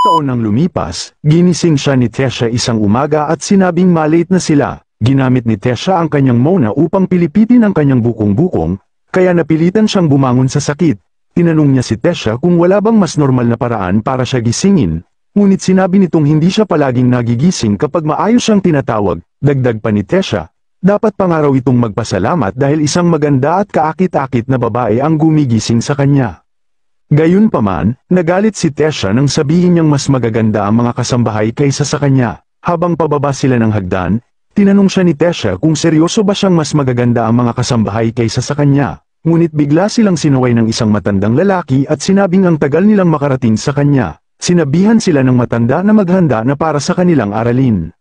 taon nang lumipas, ginising siya ni Tesha isang umaga at sinabing malate na sila. Ginamit ni Tesha ang kanyang Mona upang pilipitin ang kanyang bukong-bukong, kaya napilitan siyang bumangon sa sakit. Tinanong niya si Tesha kung wala bang mas normal na paraan para siya gisingin, ngunit sinabi nitong hindi siya palaging nagigising kapag maayos siyang tinatawag. Dagdag pa ni Tesha, dapat pa nga raw itong magpasalamat dahil isang maganda at kaakit-akit na babae ang gumigising sa kanya. Gayunpaman, nagalit si Tesha nang sabihin niyang mas magaganda ang mga kasambahay kaysa sa kanya. Habang pababa sila ng hagdan, tinanong siya ni Tesha kung seryoso ba siyang mas magaganda ang mga kasambahay kaysa sa kanya. Ngunit bigla silang sinaway ng isang matandang lalaki at sinabing ang tagal nilang makarating sa kanya. Sinabihan sila ng matanda na maghanda na para sa kanilang aralin.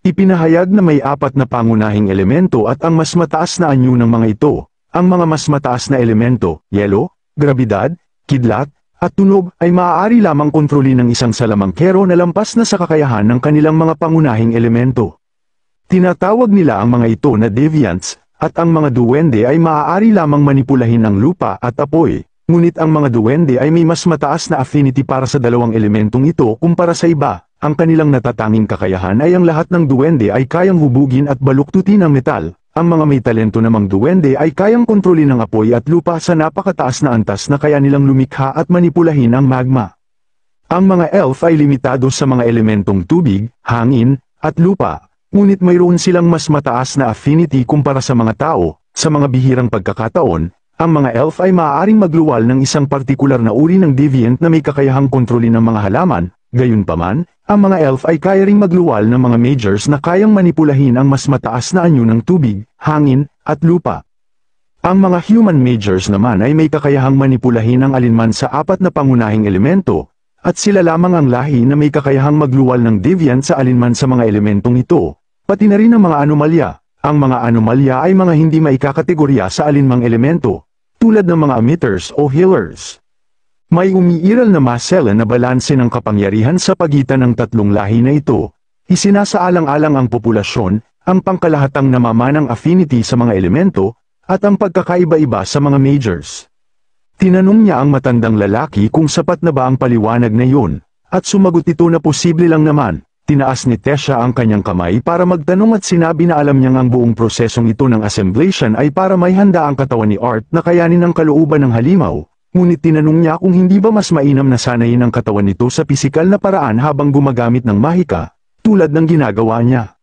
Ipinahayag na may 4 na pangunahing elemento at ang mas mataas na anyo ng mga ito. Ang mga mas mataas na elemento, yelo, grabidad, kidlat, at tunog ay maaari lamang kontrolin ng isang salamangkero na lampas na sa kakayahan ng kanilang mga pangunahing elemento. Tinatawag nila ang mga ito na deviants, at ang mga duwende ay maaari lamang manipulahin ang lupa at apoy. Ngunit ang mga duwende ay may mas mataas na affinity para sa dalawang elementong ito kumpara sa iba. Ang kanilang natatanging kakayahan ay ang lahat ng duwende ay kayang hubugin at baluktutin ang metal. Ang mga may talento namang duwende ay kayang kontrolin ang apoy at lupa sa napakataas na antas na kaya nilang lumikha at manipulahin ang magma. Ang mga elf ay limitado sa mga elementong tubig, hangin, at lupa, ngunit mayroon silang mas mataas na affinity kumpara sa mga tao. Sa mga bihirang pagkakataon, ang mga elf ay maaaring magluwal ng isang partikular na uri ng deviant na may kakayahang kontrolin ng mga halaman. Gayunpaman, ang mga elf ay kaya ring magluwal ng mga majors na kayang manipulahin ang mas mataas na anyo ng tubig, hangin, at lupa. Ang mga human majors naman ay may kakayahang manipulahin ang alinman sa 4 na pangunahing elemento, at sila lamang ang lahi na may kakayahang magluwal ng deviant sa alinman sa mga elementong ito, pati na rin ang mga anomalya. Ang mga anomalya ay mga hindi maikakategorya sa alinmang elemento, tulad ng mga emitters o healers. May umiiral na masela na balanse ng kapangyarihan sa pagitan ng tatlong lahi na ito. Isinasaalang-alang ang populasyon, ang pangkalahatang namamanang affinity sa mga elemento, at ang pagkakaiba-iba sa mga majors. Tinanong niya ang matandang lalaki kung sapat na ba ang paliwanag na yun, at sumagot ito na posible lang naman. Tinaas ni Tesha ang kanyang kamay para magtanong at sinabi na alam niyang ang buong prosesong ito ng assemblation ay para may handa ang katawan ni Art na kayanin ang kalooban ng halimaw. Ngunit tinanong niya kung hindi ba mas mainam na sanayin ang katawan nito sa pisikal na paraan habang gumagamit ng mahika, tulad ng ginagawa niya.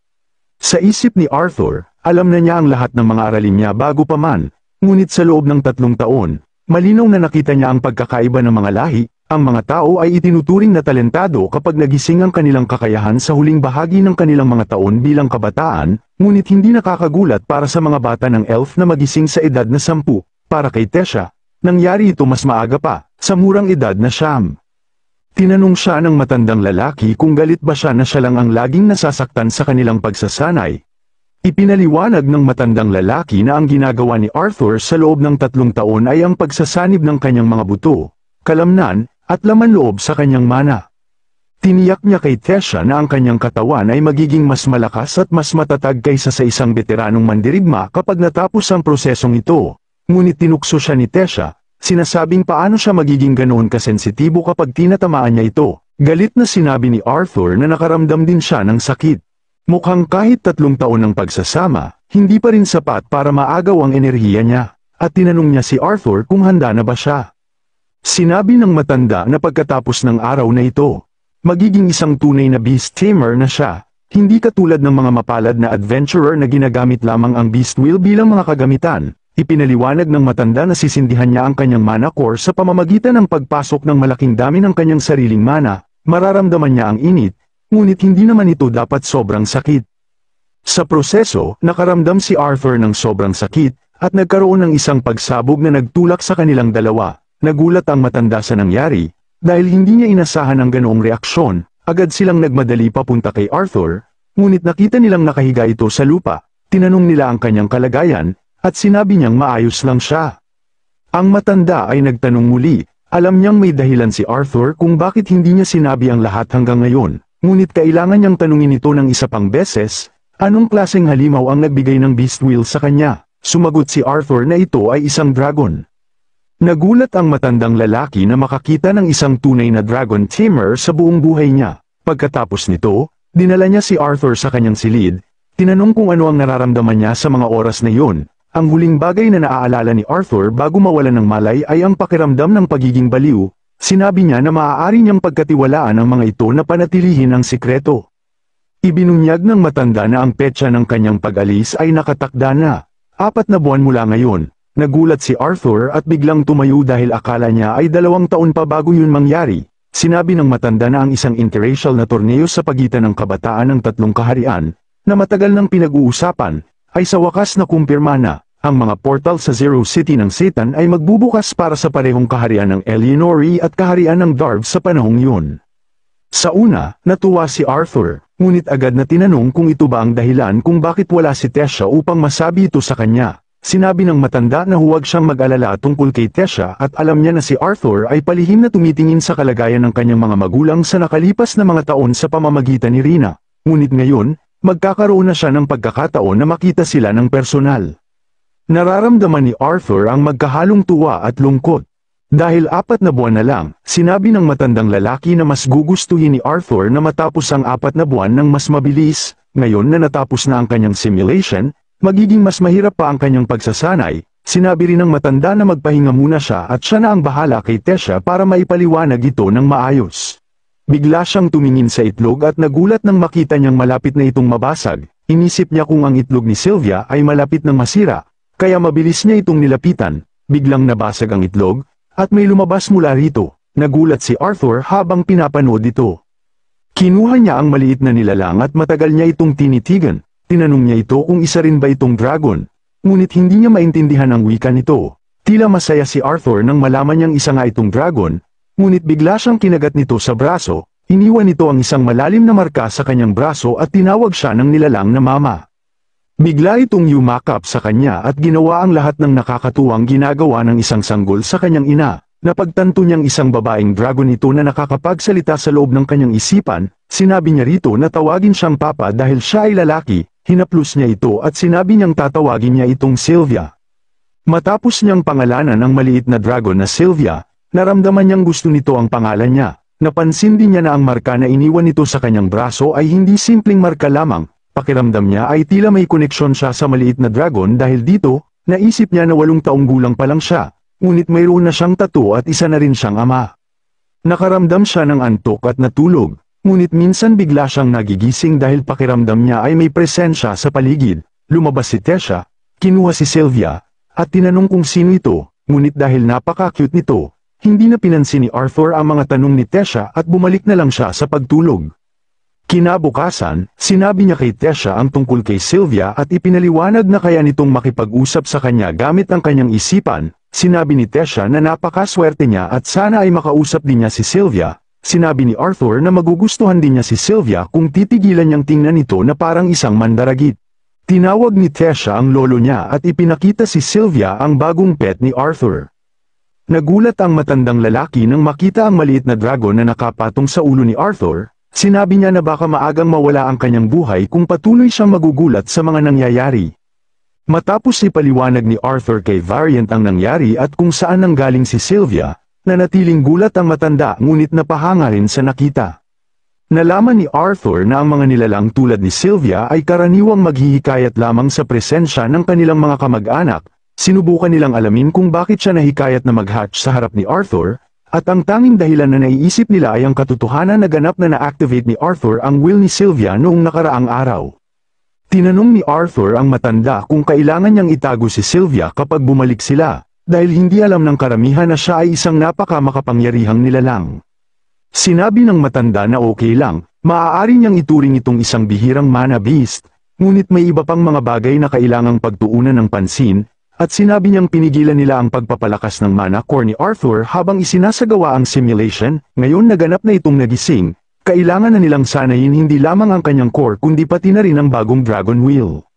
Sa isip ni Arthur, alam na niya ang lahat ng mga aralin niya bago pa man, ngunit sa loob ng 3 taon, malinaw na nakita niya ang pagkakaiba ng mga lahi. Ang mga tao ay itinuturing na talentado kapag nagising ang kanilang kakayahan sa huling bahagi ng kanilang mga taon bilang kabataan, ngunit hindi nakakagulat para sa mga bata ng elf na magising sa edad na 10, para kay Tesha. Nangyari ito mas maaga pa, sa murang edad na 9. Tinanong siya ng matandang lalaki kung galit ba siya na siya lang ang laging nasasaktan sa kanilang pagsasanay. Ipinaliwanag ng matandang lalaki na ang ginagawa ni Arthur sa loob ng 3 taon ay ang pagsasanib ng kanyang mga buto, kalamnan, at laman loob sa kanyang mana. Tiniyak niya kay Tesha na ang kanyang katawan ay magiging mas malakas at mas matatag kaysa sa isang veteranong mandirigma kapag natapos ang prosesong ito. Ngunit tinukso siya ni Tesha, sinasabing paano siya magiging ganoon kasensitibo kapag tinatamaan niya ito. Galit na sinabi ni Arthur na nakaramdam din siya ng sakit. Mukhang kahit 3 taon ng pagsasama, hindi pa rin sapat para maagaw ang enerhiya niya, at tinanong niya si Arthur kung handa na ba siya. Sinabi ng matanda na pagkatapos ng araw na ito, magiging isang tunay na beast tamer na siya, hindi katulad ng mga mapalad na adventurer na ginagamit lamang ang beast wheel bilang mga kagamitan. Ipinaliwanag ng matanda na sisindihan niya ang kanyang mana core sa pamamagitan ng pagpasok ng malaking dami ng kanyang sariling mana. Mararamdaman niya ang init, ngunit hindi naman ito dapat sobrang sakit. Sa proseso, nakaramdam si Arthur ng sobrang sakit, at nagkaroon ng isang pagsabog na nagtulak sa kanilang dalawa. Nagulat ang matanda sa nangyari, dahil hindi niya inasahan ang ganoong reaksyon. Agad silang nagmadali papunta kay Arthur, ngunit nakita nilang nakahiga ito sa lupa. Tinanong nila ang kanyang kalagayan, at sinabi niyang maayos lang siya. Ang matanda ay nagtanong muli, alam niyang may dahilan si Arthur kung bakit hindi niya sinabi ang lahat hanggang ngayon, ngunit kailangan niyang tanungin ito ng isa pang beses, anong klaseng halimaw ang nagbigay ng beast wheel sa kanya. Sumagot si Arthur na ito ay isang dragon. Nagulat ang matandang lalaki na makakita ng isang tunay na dragon tamer sa buong buhay niya. Pagkatapos nito, dinala niya si Arthur sa kanyang silid, tinanong kung ano ang nararamdaman niya sa mga oras na iyon. Ang huling bagay na naaalala ni Arthur bago mawalan ng malay ay ang pakiramdam ng pagiging baliw. Sinabi niya na maaari niyang pagkatiwalaan ang mga ito na panatilihin ang sikreto. Ibinunyag ng matanda na ang petsa ng kanyang pag-alis ay nakatakda na. 4 na buwan mula ngayon. Nagulat si Arthur at biglang tumayo dahil akala niya ay 2 taon pa bago yun mangyari. Sinabi ng matanda na ang isang interracial na torneo sa pagitan ng kabataan ng 3 kaharian, na matagal nang pinag-uusapan, ay sa wakas na kumpirma na. Ang mga portal sa Zero City ng Satan ay magbubukas para sa parehong kaharian ng Eleanori at kaharian ng Darv sa panahong yun. Sa una, natuwa si Arthur, ngunit agad na tinanong kung ito ba ang dahilan kung bakit wala si Tessa upang masabi ito sa kanya. Sinabi ng matanda na huwag siyang mag-alala tungkol kay Tessa at alam niya na si Arthur ay palihim na tumitingin sa kalagayan ng kanyang mga magulang sa nakalipas na mga taon sa pamamagitan ni Rina. Ngunit ngayon, magkakaroon na siya ng pagkakataon na makita sila ng personal. Nararamdaman ni Arthur ang magkahalong tuwa at lungkot. Dahil 4 na buwan na lang, sinabi ng matandang lalaki na mas gugustuhin ni Arthur na matapos ang 4 na buwan ng mas mabilis. Ngayon na natapos na ang kanyang simulation, magiging mas mahirap pa ang kanyang pagsasanay. Sinabi rin ng matanda na magpahinga muna siya at siya na ang bahala kay Tessa para maipaliwanag ito ng maayos. Bigla siyang tumingin sa itlog at nagulat nang makita niyang malapit na itong mabasag. Inisip niya kung ang itlog ni Sylvia ay malapit nang masira, kaya mabilis niya itong nilapitan. Biglang nabasag ang itlog, at may lumabas mula rito. Nagulat si Arthur habang pinapanood ito. Kinuha niya ang maliit na nilalang at matagal niya itong tinitigan. Tinanong niya ito kung isa rin ba itong dragon, ngunit hindi niya maintindihan ang wika nito. Tila masaya si Arthur nang malaman niyang isa nga itong dragon, ngunit bigla siyang kinagat nito sa braso, iniwan nito ang isang malalim na marka sa kanyang braso at tinawag siya ng nilalang na mama. Bigla itong yumakap sa kanya at ginawa ang lahat ng nakakatuwang ginagawa ng isang sanggol sa kanyang ina. Napagtanto niyang isang babaeng dragon ito na nakakapagsalita sa loob ng kanyang isipan. Sinabi niya rito na tawagin siyang papa dahil siya ay lalaki. Hinaplos niya ito at sinabi niyang tatawagin niya itong Sylvia. Matapos niyang pangalanan ang maliit na dragon na Sylvia, naramdaman niyang gusto nito ang pangalan niya. Napansin din niya na ang marka na iniwan nito sa kanyang braso ay hindi simpleng marka lamang. Pakiramdam niya ay tila may koneksyon siya sa maliit na dragon dahil dito, naisip niya na 8 taong gulang pa lang siya. Ngunit mayroon na siyang tattoo at isa na rin siyang ama. Nakaramdam siya ng antok at natulog, ngunit minsan bigla siyang nagigising dahil pakiramdam niya ay may presensya sa paligid. Lumabas si Tessa, kinuha si Sylvia, at tinanong kung sino ito, ngunit dahil napaka-cute nito, hindi na pinansin ni Arthur ang mga tanong ni Tessa at bumalik na lang siya sa pagtulog. Kinabukasan, sinabi niya kay Tessa ang tungkol kay Sylvia at ipinaliwanag na kaya nitong makipag-usap sa kanya gamit ang kanyang isipan. Sinabi ni Tessa na napakaswerte niya at sana ay makausap din niya si Sylvia. Sinabi ni Arthur na magugustuhan din niya si Sylvia kung titigilan niyang tingnan ito na parang isang mandaragit. Tinawag ni Tessa ang lolo niya at ipinakita si Sylvia ang bagong pet ni Arthur. Nagulat ang matandang lalaki nang makita ang maliit na dragon na nakapatong sa ulo ni Arthur. Sinabi niya na baka maagang mawala ang kanyang buhay kung patuloy siyang magugulat sa mga nangyayari. Matapos ipaliwanag ni Arthur kay Variant ang nangyari at kung saan nanggaling si Sylvia, nanatiling gulat ang matanda ngunit napahanga rin sa nakita. Nalaman ni Arthur na ang mga nilalang tulad ni Sylvia ay karaniwang maghihikayat lamang sa presensya ng kanilang mga kamag-anak. Sinubukan nilang alamin kung bakit siya nahikayat na mag-hatch sa harap ni Arthur, at ang tanging dahilan na naiisip nila ay ang katotohanan na ganap na na-activate ni Arthur ang will ni Sylvia noong nakaraang araw. Tinanong ni Arthur ang matanda kung kailangan niyang itago si Sylvia kapag bumalik sila, dahil hindi alam ng karamihan na siya ay isang napaka-makapangyarihang nilalang. Sinabi ng matanda na okay lang, maaari niyang ituring itong isang bihirang mana beast, ngunit may iba pang mga bagay na kailangang pagtuunan ng pansin, at sinabi niyang pinigilan nila ang pagpapalakas ng mana core ni Arthur habang isinasagawa ang simulation. Ngayon naganap na itong nagising, kailangan na nilang sanayin hindi lamang ang kanyang core kundi pati na rin ang bagong dragon wheel.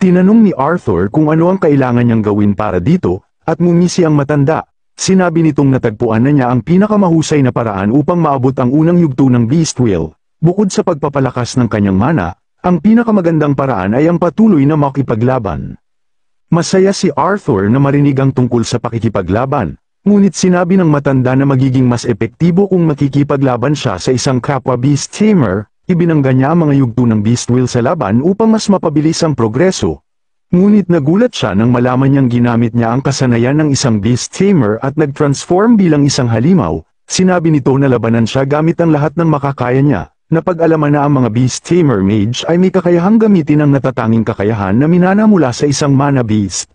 Tinanong ni Arthur kung ano ang kailangan niyang gawin para dito, at ngumisi ang matanda. Sinabi nitong natagpuan na niya ang pinakamahusay na paraan upang maabot ang unang yugto ng beast wheel. Bukod sa pagpapalakas ng kanyang mana, ang pinakamagandang paraan ay ang patuloy na makipaglaban. Masaya si Arthur na marinig ang tungkol sa pakikipaglaban. Ngunit sinabi ng matanda na magiging mas epektibo kung makikipaglaban siya sa isang kapwa beast tamer. Ibinangga niya ang mga yugto ng beast wheel sa laban upang mas mapabilis ang progreso. Ngunit nagulat siya nang malaman niyang ginamit niya ang kasanayan ng isang beast tamer at nag-transform bilang isang halimaw. Sinabi nito na labanan siya gamit ang lahat ng makakaya niya. Napag-alaman na ang mga beast tamer mage ay may kakayahang gamitin ang natatanging kakayahan na minana mula sa isang mana beast.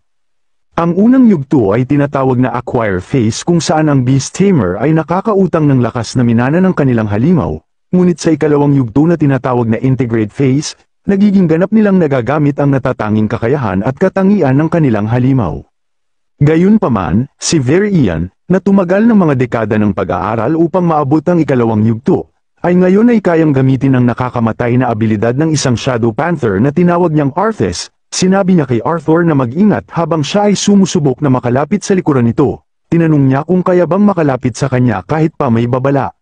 Ang unang yugto ay tinatawag na acquire phase kung saan ang beast tamer ay nakakautang ng lakas na minana ng kanilang halimaw. Ngunit sa ikalawang yugto na tinatawag na integrate phase, nagiging ganap nilang nagagamit ang natatanging kakayahan at katangian ng kanilang halimaw. Gayunpaman, si Verian, na tumagal ng mga dekada ng pag-aaral upang maabot ang ikalawang yugto, ay ngayon ay kayang gamitin ang nakakamatay na abilidad ng isang Shadow Panther na tinawag niyang Arthas. Sinabi niya kay Arthur na mag-ingat habang siya ay sumusubok na makalapit sa likuran nito. Tinanong niya kung kaya bang makalapit sa kanya kahit pa may babala.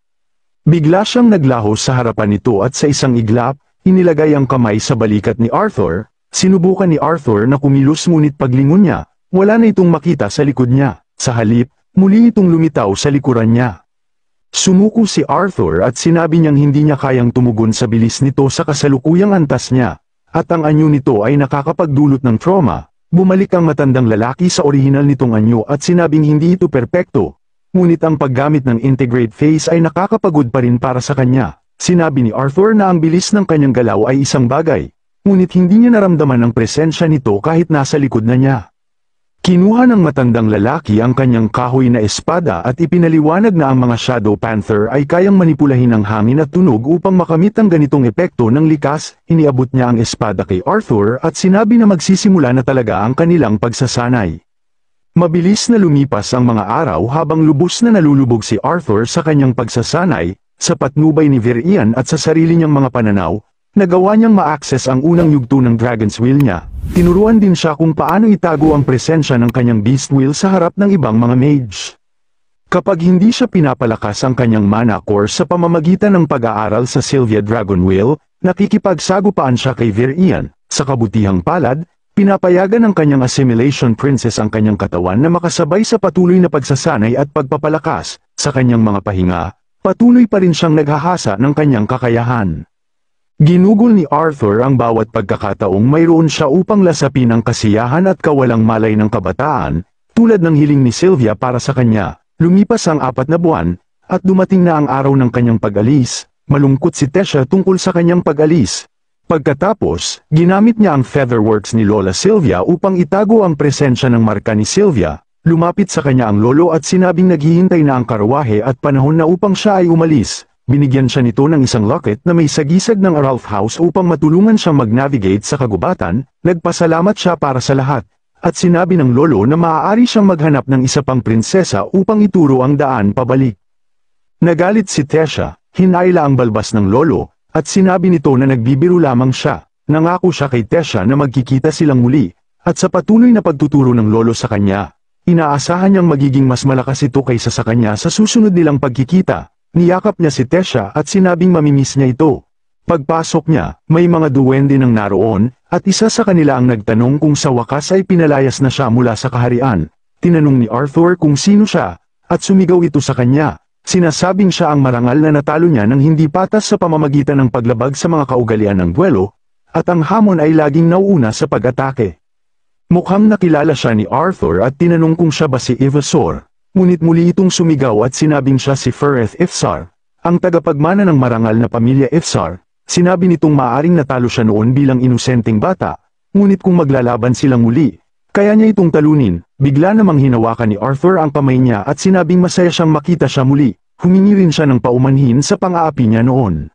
Bigla siyang naglaho sa harapan nito at sa isang iglap, inilagay ang kamay sa balikat ni Arthur. Sinubukan ni Arthur na kumilos ngunit paglingon niya, wala na itong makita sa likod niya. Sa halip, muli itong lumitaw sa likuran niya. Sumuko si Arthur at sinabi niyang hindi niya kayang tumugon sa bilis nito sa kasalukuyang antas niya. At ang anyo nito ay nakakapagdulot ng trauma. Bumalik ang matandang lalaki sa orihinal nitong anyo at sinabing hindi ito perpekto. Ngunit ang paggamit ng integrate phase ay nakakapagod pa rin para sa kanya. Sinabi ni Arthur na ang bilis ng kanyang galaw ay isang bagay. Ngunit hindi niya naramdaman ang presensya nito kahit nasa likod na niya. Kinuha ng matandang lalaki ang kanyang kahoy na espada at ipinaliwanag na ang mga Shadow Panther ay kayang manipulahin ang hangin at tunog upang makamit ang ganitong epekto ng likas. Iniabot niya ang espada kay Arthur at sinabi na magsisimula na talaga ang kanilang pagsasanay. Mabilis na lumipas ang mga araw habang lubos na nalulubog si Arthur sa kanyang pagsasanay, sa patnubay ni Verian at sa sarili niyang mga pananaw, nagawa niyang ma-access ang unang yugto ng Dragon's Wheel niya. Tinuruan din siya kung paano itago ang presensya ng kanyang Beast Wheel sa harap ng ibang mga mage. Kapag hindi siya pinapalakas ang kanyang mana core sa pamamagitan ng pag-aaral sa Sylvia Dragon Wheel, nakikipagsagupaan siya kay Verian. Sa kabutihang palad, pinapayagan ng kanyang Assimilation Princess ang kanyang katawan na makasabay sa patuloy na pagsasanay at pagpapalakas. Sa kanyang mga pahinga, patuloy pa rin siyang naghahasa ng kanyang kakayahan. Ginugol ni Arthur ang bawat pagkakataong mayroon siya upang lasapin ang kasiyahan at kawalang malay ng kabataan, tulad ng hiling ni Sylvia para sa kanya. Lumipas ang 4 na buwan, at dumating na ang araw ng kanyang pag-alis. Malungkot si Tesha tungkol sa kanyang pag-alis. Pagkatapos, ginamit niya ang Featherworks ni Lola Sylvia upang itago ang presensya ng marka ni Sylvia. Lumapit sa kanya ang lolo at sinabing naghihintay na ang karwahe at panahon na upang siya ay umalis. Binigyan siya nito ng isang locket na may sagisag ng Ralph House upang matulungan siyang mag-navigate sa kagubatan. Nagpasalamat siya para sa lahat, at sinabi ng lolo na maaari siyang maghanap ng isa pang prinsesa upang ituro ang daan pabalik. Nagalit si Tesha, hinayla ang balbas ng lolo, at sinabi nito na nagbibiro lamang siya. Nangako siya kay Tesha na magkikita silang muli, at sa patuloy na pagtuturo ng lolo sa kanya, inaasahan niyang magiging mas malakas ito kaysa sa kanya sa susunod nilang pagkikita. Niyakap niya si Tesha at sinabing mamimiss niya ito. Pagpasok niya, may mga duwende nang naroon, at isa sa kanila ang nagtanong kung sa wakas ay pinalayas na siya mula sa kaharian. Tinanong ni Arthur kung sino siya, at sumigaw ito sa kanya. Sinasabing siya ang marangal na natalo niya nang hindi patas sa pamamagitan ng paglabag sa mga kaugalian ng duelo, at ang hamon ay laging nauuna sa pag-atake. Mukhang nakilala siya ni Arthur at tinanong kung siya ba si Ivasor. Ngunit muli itong sumigaw at sinabing siya si Fereth Ifsar, ang tagapagmana ng marangal na pamilya Ifsar. Sinabi nitong maaaring natalo siya noon bilang inosenteng bata, ngunit kung maglalaban silang muli, kaya niya itong talunin. Bigla namang hinawakan ni Arthur ang kamay niya at sinabing masaya siyang makita siya muli. Humingi rin siya ng paumanhin sa pang-aapi niya noon.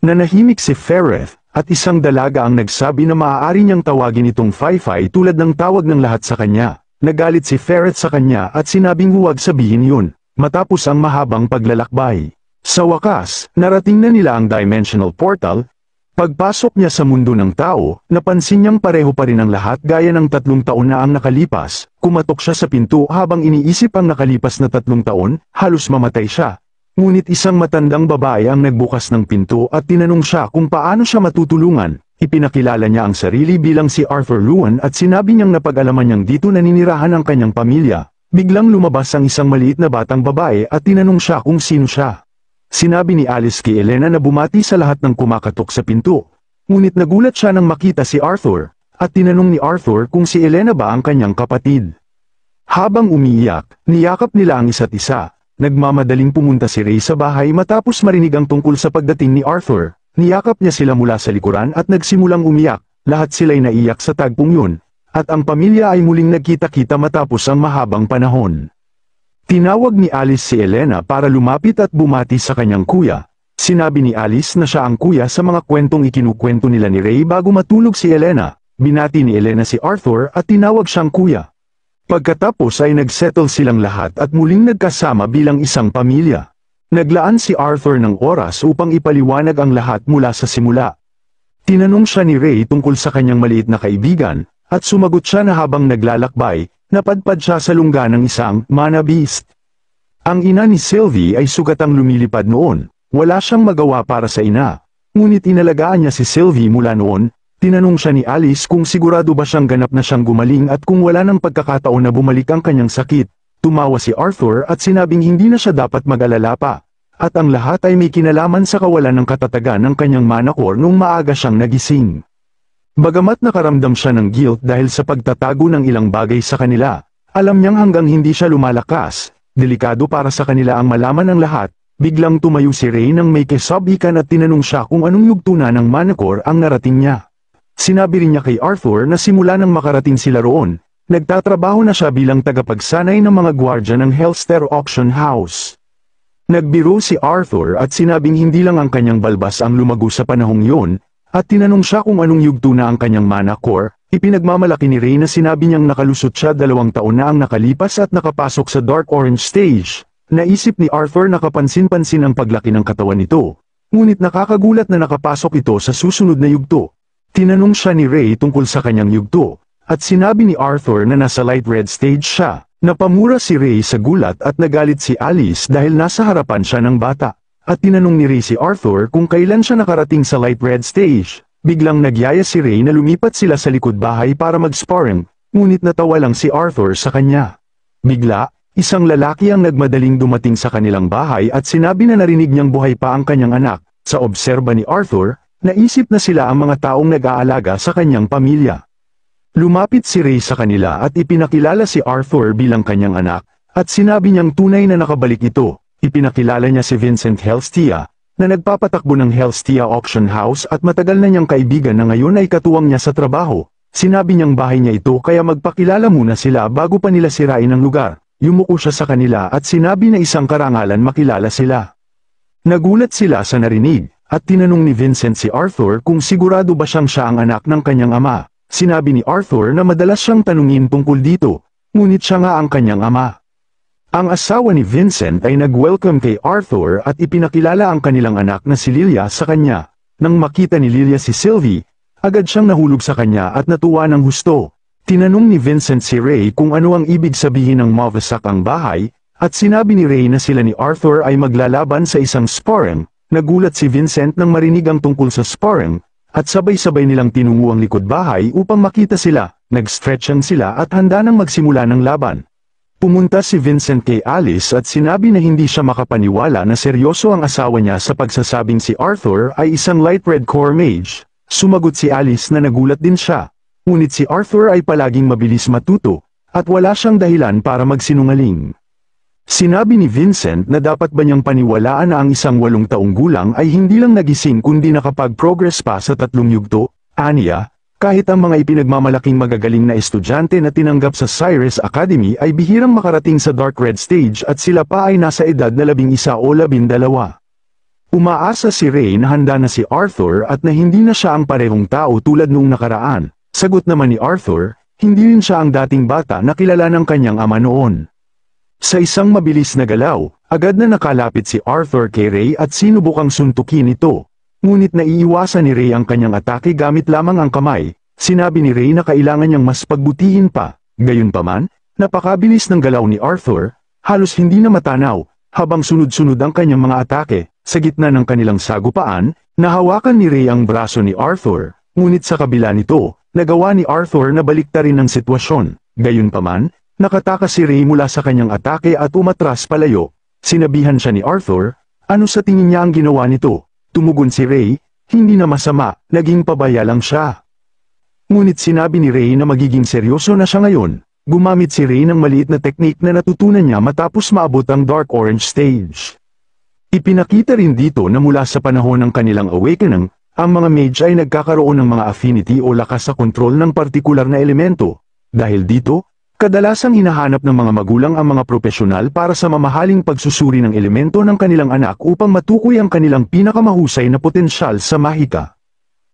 Nanahimik si Fereth, at isang dalaga ang nagsabi na maaari niyang tawagin itong Fai-Fai tulad ng tawag ng lahat sa kanya. Nagalit si Fereth sa kanya at sinabing huwag sabihin yun, matapos ang mahabang paglalakbay. Sa wakas, narating na nila ang Dimensional Portal. Pagpasok niya sa mundo ng tao, napansin niyang pareho pa rin ang lahat gaya ng 3 taon na ang nakalipas. Kumatok siya sa pinto habang iniisip ang nakalipas na 3 taon, halos mamatay siya. Ngunit isang matandang babae ang nagbukas ng pinto at tinanong siya kung paano siya matutulungan. Ipinakilala niya ang sarili bilang si Arthur Luan at sinabi niyang napag-alaman niyang dito naninirahan ang kanyang pamilya. Biglang lumabas ang isang maliit na batang babae at tinanong siya kung sino siya. Sinabi ni Alice kay Elena na bumati sa lahat ng kumakatok sa pinto. Ngunit nagulat siya nang makita si Arthur, at tinanong ni Arthur kung si Elena ba ang kanyang kapatid. Habang umiiyak, niyakap nila ang isa't isa. Nagmamadaling pumunta si Ray sa bahay matapos marinig ang tungkol sa pagdating ni Arthur. Niyakap niya sila mula sa likuran at nagsimulang umiyak. Lahat sila'y naiyak sa tagpong yun, at ang pamilya ay muling nagkita-kita matapos ang mahabang panahon. Tinawag ni Alice si Elena para lumapit at bumati sa kanyang kuya. Sinabi ni Alice na siya ang kuya sa mga kwentong ikinukwento nila ni Ray bago matulog si Elena. Binati ni Elena si Arthur at tinawag siyang kuya. Pagkatapos ay nagsettle silang lahat at muling nagkasama bilang isang pamilya. Naglaan si Arthur ng oras upang ipaliwanag ang lahat mula sa simula. Tinanong siya ni Ray tungkol sa kanyang maliit na kaibigan, at sumagot siya na habang naglalakbay, napadpad siya sa lungga ng isang mana beast. Ang ina ni Sylvie ay sugatang lumilipad noon, wala siyang magawa para sa ina. Ngunit inalagaan niya si Sylvie mula noon. Tinanong siya ni Alice kung sigurado ba siyang ganap na siyang gumaling at kung wala ng pagkakataon na bumalik ang kanyang sakit. Tumawa si Arthur at sinabing hindi na siya dapat mag-alala pa. At ang lahat ay may kinalaman sa kawalan ng katatagan ng kanyang mana core nung maaga siyang nagising. Bagamat nakaramdam siya ng guilt dahil sa pagtatago ng ilang bagay sa kanila, alam niyang hanggang hindi siya lumalakas, delikado para sa kanila ang malaman ng lahat. Biglang tumayo si Ray nang may kasabikan at tinanong siya kung anong yugto na ng mana core ang narating niya. Sinabi rin niya kay Arthur na simula nang makarating sila roon, nagtatrabaho na siya bilang tagapagsanay ng mga gwardya ng Hellster Auction House. Nagbiro si Arthur at sinabing hindi lang ang kanyang balbas ang lumago sa panahong yun, at tinanong siya kung anong yugto na ang kanyang mana core. Ipinagmamalaki ni Ray na sinabi niyang nakalusot siya 2 taon na ang nakalipas at nakapasok sa Dark Orange Stage. Naisip ni Arthur na kapansin-pansin ang paglaki ng katawan nito, ngunit nakakagulat na nakapasok ito sa susunod na yugto. Tinanong siya ni Ray tungkol sa kanyang yugto, at sinabi ni Arthur na nasa Light Red Stage siya. Napamura si Ray sa gulat at nagalit si Alice dahil nasa harapan siya ng bata. At tinanong ni Ray si Arthur kung kailan siya nakarating sa Light Red Stage. Biglang nagyaya si Ray na lumipat sila sa likod bahay para mag-sparring, ngunit natawa lang si Arthur sa kanya. Bigla, isang lalaki ang nagmadaling dumating sa kanilang bahay at sinabi na narinig niyang buhay pa ang kanyang anak. Sa obserba ni Arthur, naisip na sila ang mga taong nag-aalaga sa kanyang pamilya. Lumapit si Ray sa kanila at ipinakilala si Arthur bilang kanyang anak, at sinabi niyang tunay na nakabalik ito. Ipinakilala niya si Vincent Hellstia, na nagpapatakbo ng Hellstia Auction House at matagal na niyang kaibigan na ngayon ay katuwang niya sa trabaho. Sinabi niyang bahay niya ito kaya magpakilala muna sila bago pa nila sirain ang lugar. Yumuko siya sa kanila at sinabi na isang karangalan makilala sila. Nagulat sila sa narinig, at tinanong ni Vincent si Arthur kung sigurado ba siya ang anak ng kanyang ama. Sinabi ni Arthur na madalas siyang tanungin tungkol dito, ngunit siya nga ang kanyang ama. Ang asawa ni Vincent ay nag-welcome kay Arthur at ipinakilala ang kanilang anak na si Lilia sa kanya. Nang makita ni Lilia si Sylvie, agad siyang nahulog sa kanya at natuwa ng husto. Tinanong ni Vincent si Ray kung ano ang ibig sabihin ng mawasak ang bahay, at sinabi ni Ray na sila ni Arthur ay maglalaban sa isang sparring. Nagulat si Vincent nang marinig ang tungkol sa sparring, at sabay-sabay nilang tinungo ang likod bahay upang makita sila. Nag-stretchang sila at handa nang magsimula ng laban. Pumunta si Vincent kay Alice at sinabi na hindi siya makapaniwala na seryoso ang asawa niya sa pagsasabing si Arthur ay isang light red core mage. Sumagot si Alice na nagulat din siya. Ngunit si Arthur ay palaging mabilis matuto, at wala siyang dahilan para magsinungaling. Sinabi ni Vincent na dapat ba niyang paniwalaan na ang isang 8 taong gulang ay hindi lang nagising kundi nakapag-progress pa sa 3 yugto. Aniya, kahit ang mga ipinagmamalaking magagaling na estudyante na tinanggap sa Cyrus Academy ay bihirang makarating sa Dark Red Stage at sila pa ay nasa edad na 11 o 12. Umaasa si Ray na handa na si Arthur at na hindi na siya ang parehong tao tulad noong nakaraan. Sagot naman ni Arthur, hindi rin siya ang dating bata na kilala ng kanyang ama noon. Sa isang mabilis na galaw, agad na nakalapit si Arthur kay Ray at sinubukang suntukin ito. Ngunit naiiwasan ni Ray ang kanyang atake gamit lamang ang kamay. Sinabi ni Ray na kailangan niyang mas pagbutihin pa. Gayunpaman, napakabilis ng galaw ni Arthur, halos hindi na matanaw, habang sunod-sunod ang kanyang mga atake. Sa gitna ng kanilang sagupaan, nahawakan ni Ray ang braso ni Arthur. Ngunit sa kabila nito, nagawa ni Arthur na baliktarin ang sitwasyon. Gayunpaman, Nakatakas si Ray mula sa kanyang atake at umatras palayo. Sinabihan siya ni Arthur, ano sa tingin niya ang ginawa nito? Tumugon si Ray, hindi na masama, naging pabaya lang siya. Ngunit sinabi ni Ray na magiging seryoso na siya ngayon. Gumamit si Ray ng maliit na teknik na natutunan niya matapos maabot ang Dark Orange stage. Ipinakita rin dito na mula sa panahon ng kanilang awakening, ang mga mage ay nagkakaroon ng mga affinity o lakas sa kontrol ng partikular na elemento. Dahil dito, kadalasang hinahanap ng mga magulang ang mga profesional para sa mamahaling pagsusuri ng elemento ng kanilang anak upang matukoy ang kanilang pinakamahusay na potensyal sa mahika.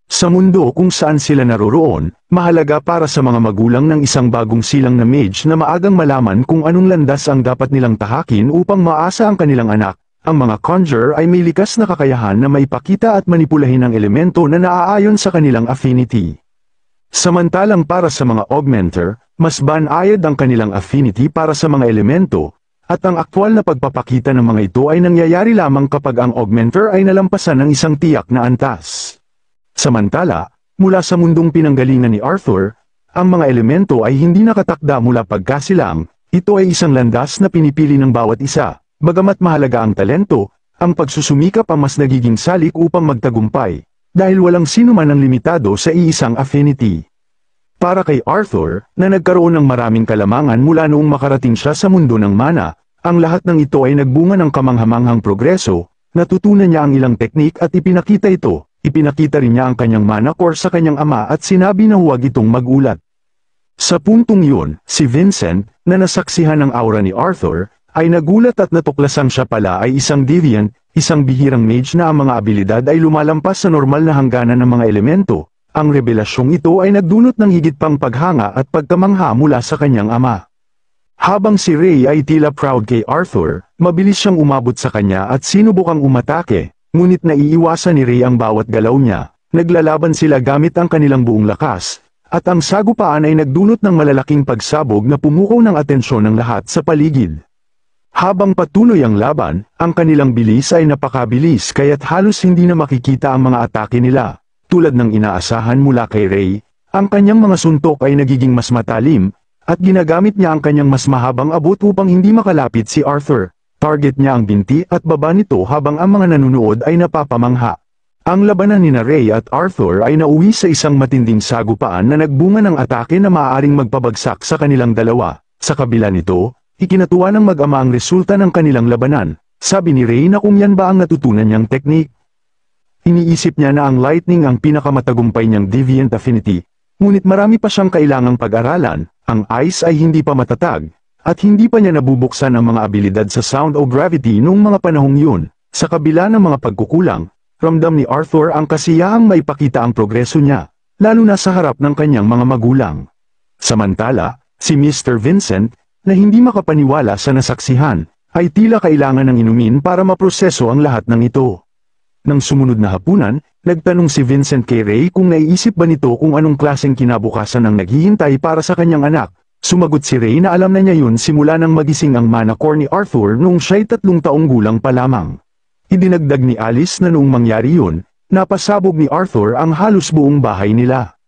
Sa mundo kung saan sila naroroon, mahalaga para sa mga magulang ng isang bagong silang na mage na maagang malaman kung anong landas ang dapat nilang tahakin upang maasa ang kanilang anak. Ang mga conjurer ay may likas na kakayahan na maipakita at manipulahin ang elemento na naaayon sa kanilang affinity. Samantalang para sa mga augmenter, mas banayad ang kanilang affinity para sa mga elemento, at ang aktwal na pagpapakita ng mga ito ay nangyayari lamang kapag ang augmenter ay nalampasan ng isang tiyak na antas. Samantala, mula sa mundong pinanggalingan ni Arthur, ang mga elemento ay hindi nakatakda mula pagkasilang, ito ay isang landas na pinipili ng bawat isa, bagamat mahalaga ang talento, ang pagsusumikap ang mas nagiging salik upang magtagumpay, dahil walang sino man ang limitado sa iisang affinity. Para kay Arthur, na nagkaroon ng maraming kalamangan mula noong makarating siya sa mundo ng mana, ang lahat ng ito ay nagbunga ng kamanghamanghang progreso, natutunan niya ang ilang teknik at ipinakita ito. Ipinakita rin niya ang kanyang mana core sa kanyang ama at sinabi na huwag itong magulat. Sa puntong yun, si Vincent, na nasaksihan ng aura ni Arthur, ay nagulat at natuklasang siya pala ay isang deviant, isang bihirang mage na ang mga abilidad ay lumalampas sa normal na hangganan ng mga elemento. Ang revelasyong ito ay nagdulot ng higit pang paghanga at pagkamangha mula sa kanyang ama. Habang si Ray ay tila proud kay Arthur, mabilis siyang umabot sa kanya at sinubukang umatake. Ngunit naiiwasan ni Ray ang bawat galaw niya, naglalaban sila gamit ang kanilang buong lakas, at ang sagupaan ay nagdulot ng malalaking pagsabog na pumukaw ng atensyon ng lahat sa paligid. Habang patuloy ang laban, ang kanilang bilis ay napakabilis kaya't halos hindi na makikita ang mga atake nila. Tulad ng inaasahan mula kay Ray, ang kanyang mga suntok ay nagiging mas matalim, at ginagamit niya ang kanyang mas mahabang abot upang hindi makalapit si Arthur. Target niya ang binti at baba nito habang ang mga nanunood ay napapamangha. Ang labanan ni Ray at Arthur ay nauwi sa isang matinding sagupaan na nagbunga ng atake na maaaring magpabagsak sa kanilang dalawa. Sa kabila nito, ikinatuwa ng mag-ama ang resulta ng kanilang labanan. Sabi ni Ray na kung yan ba ang natutunan niyang teknik. Iniisip niya na ang lightning ang pinakamatagumpay niyang deviant affinity. Ngunit marami pa siyang kailangang pag-aralan, ang ice ay hindi pa matatag. At hindi pa niya nabubuksan ang mga abilidad sa sound o gravity noong mga panahong yun. Sa kabila ng mga pagkukulang, ramdam ni Arthur ang kasiyahang maipakita ang progreso niya, lalo na sa harap ng kanyang mga magulang. Samantala, si Mr. Vincent, na hindi makapaniwala sa nasaksihan, ay tila kailangan ng inumin para maproseso ang lahat ng ito. Nang sumunod na hapunan, nagtanong si Vincent kay Ray kung naiisip ba nito kung anong klaseng kinabukasan ang naghihintay para sa kanyang anak. Sumagot si Ray na alam na niya yun simula nang magising ang mana core ni Arthur noong siya'y 3 taong gulang pa lamang. Idinagdag ni Alice na noong mangyari yun, napasabog ni Arthur ang halos buong bahay nila.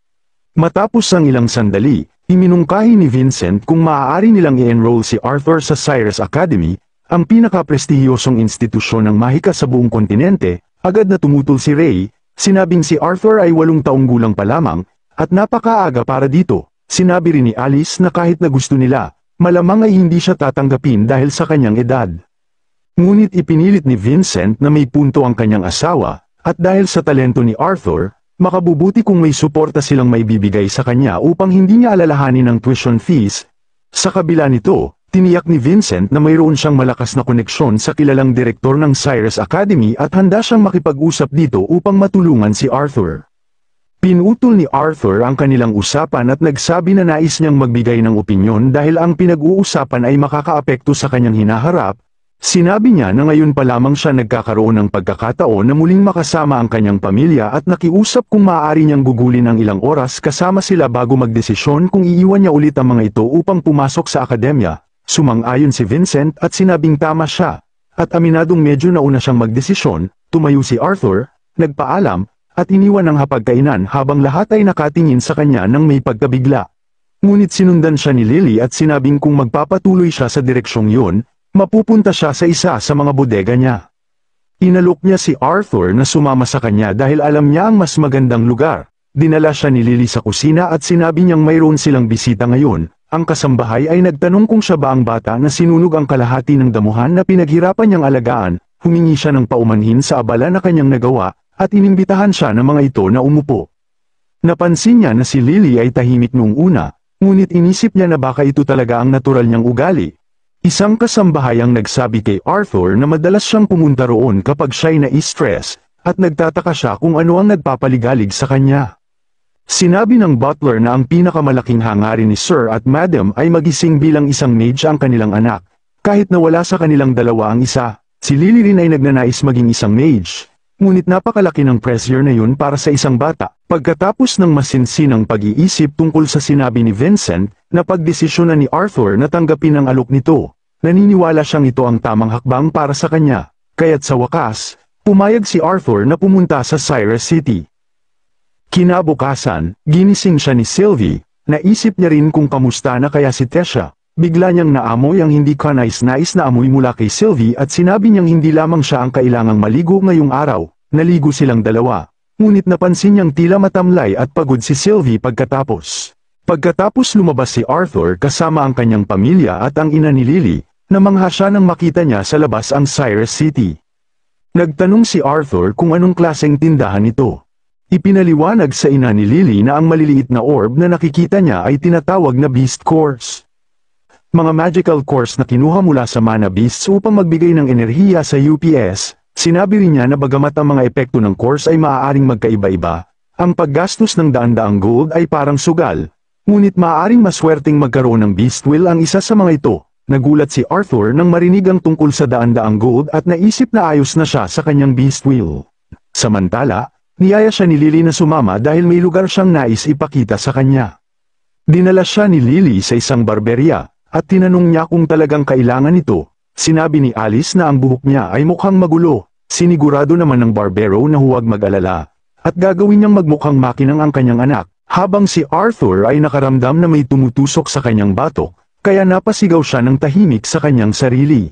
Matapos ang ilang sandali, iminungkahi ni Vincent kung maaari nilang i-enroll si Arthur sa Cyrus Academy, ang pinaka-prestihiyosong institusyon ng mahika sa buong kontinente. Agad na tumutol si Ray, sinabing si Arthur ay 8 taong gulang pa lamang, at napakaaga para dito. Sinabi rin ni Alice na kahit na gusto nila, malamang ay hindi siya tatanggapin dahil sa kanyang edad. Ngunit ipinilit ni Vincent na may punto ang kanyang asawa, at dahil sa talento ni Arthur, makabubuti kung may suporta silang maibibigay sa kanya upang hindi niya alalahanin ang tuition fees. Sa kabila nito, tiniyak ni Vincent na mayroon siyang malakas na koneksyon sa kilalang direktor ng Cyrus Academy at handa siyang makipag-usap dito upang matulungan si Arthur. Pinutol ni Arthur ang kanilang usapan at nagsabi na nais niyang magbigay ng opinyon dahil ang pinag-uusapan ay makakaapekto sa kanyang hinaharap. Sinabi niya na ngayon pa lamang siya nagkakaroon ng pagkakataon na muling makasama ang kanyang pamilya at nakiusap kung maaari niyang gugulin ang ilang oras kasama sila bago magdesisyon kung iiwan niya ulit ang mga ito upang pumasok sa akademya. Sumang-ayon si Vincent at sinabing tama siya. At aminadong medyo nauna siyang magdesisyon, tumayo si Arthur, nagpaalam, at iniwan ang hapagkainan habang lahat ay nakatingin sa kanya ng may pagkabigla. Ngunit sinundan siya ni Lily at sinabing kung magpapatuloy siya sa direksyong yun, mapupunta siya sa isa sa mga bodega niya. Inalok niya si Arthur na sumama sa kanya dahil alam niya ang mas magandang lugar. Dinala siya ni Lily sa kusina at sinabi niyang mayroon silang bisita ngayon. Ang kasambahay ay nagtanong kung siya ba ang bata na sinunog ang kalahati ng damuhan na pinaghirapan niyang alagaan, humingi siya ng paumanhin sa abala na kanyang nagawa, at inimbitahan siya ng mga ito na umupo. Napansin niya na si Lily ay tahimik noong una, ngunit inisip niya na baka ito talaga ang natural niyang ugali. Isang kasambahay ang nagsabi kay Arthur na madalas siyang pumunta roon kapag siya'y na-stress, at nagtataka siya kung ano ang nagpapaligalig sa kanya. Sinabi ng butler na ang pinakamalaking hangarin ni Sir at Madam ay magising bilang isang mage ang kanilang anak. Kahit na wala sa kanilang dalawa ang isa, si Lily rin ay nagnanais maging isang mage. Ngunit napakalaki ng pressure na yun para sa isang bata. Pagkatapos ng masinsinang pag-iisip tungkol sa sinabi ni Vincent, napagdesisyonan ni Arthur na tanggapin ang alok nito. Naniniwala siyang ito ang tamang hakbang para sa kanya. Kaya't sa wakas, pumayag si Arthur na pumunta sa Cyrus City. Kinabukasan, ginising siya ni Sylvie. Naisip niya rin kung kamusta na kaya si Tesha. Bigla niyang naamoy ang hindi kanais-nais na amoy mula kay Sylvie at sinabi niyang hindi lamang siya ang kailangang maligo ngayong araw. Naligo silang dalawa. Ngunit napansin niyang tila matamlay at pagod si Sylvie pagkatapos. Pagkatapos lumabas si Arthur kasama ang kanyang pamilya at ang ina ni Lily, namangha siya nang makita niya sa labas ang Cyrus City. Nagtanong si Arthur kung anong klaseng tindahan ito. Ipinaliwanag sa ina ni Lily na ang maliliit na orb na nakikita niya ay tinatawag na Beast Cores. Mga magical cores na kinuha mula sa mana beasts upang magbigay ng enerhiya sa UPS. Sinabi rin niya na bagamat ang mga epekto ng cores ay maaaring magkaiba-iba, ang paggastos ng daan-daang gold ay parang sugal. Ngunit maaaring maswerteng magkaroon ng beast will ang isa sa mga ito. Nagulat si Arthur nang marinig ang tungkol sa daan-daang gold at naisip na ayos na siya sa kanyang beast will. Samantala, niyaya siya ni Lily na sumama dahil may lugar siyang nais ipakita sa kanya. Dinala siya ni Lily sa isang barberya. At tinanong niya kung talagang kailangan ito. Sinabi ni Alice na ang buhok niya ay mukhang magulo. Sinigurado naman ng barbero na huwag mag-alala. At gagawin niyang magmukhang makinang ang kanyang anak. Habang si Arthur ay nakaramdam na may tumutusok sa kanyang batok, kaya napasigaw siya ng tahimik sa kanyang sarili.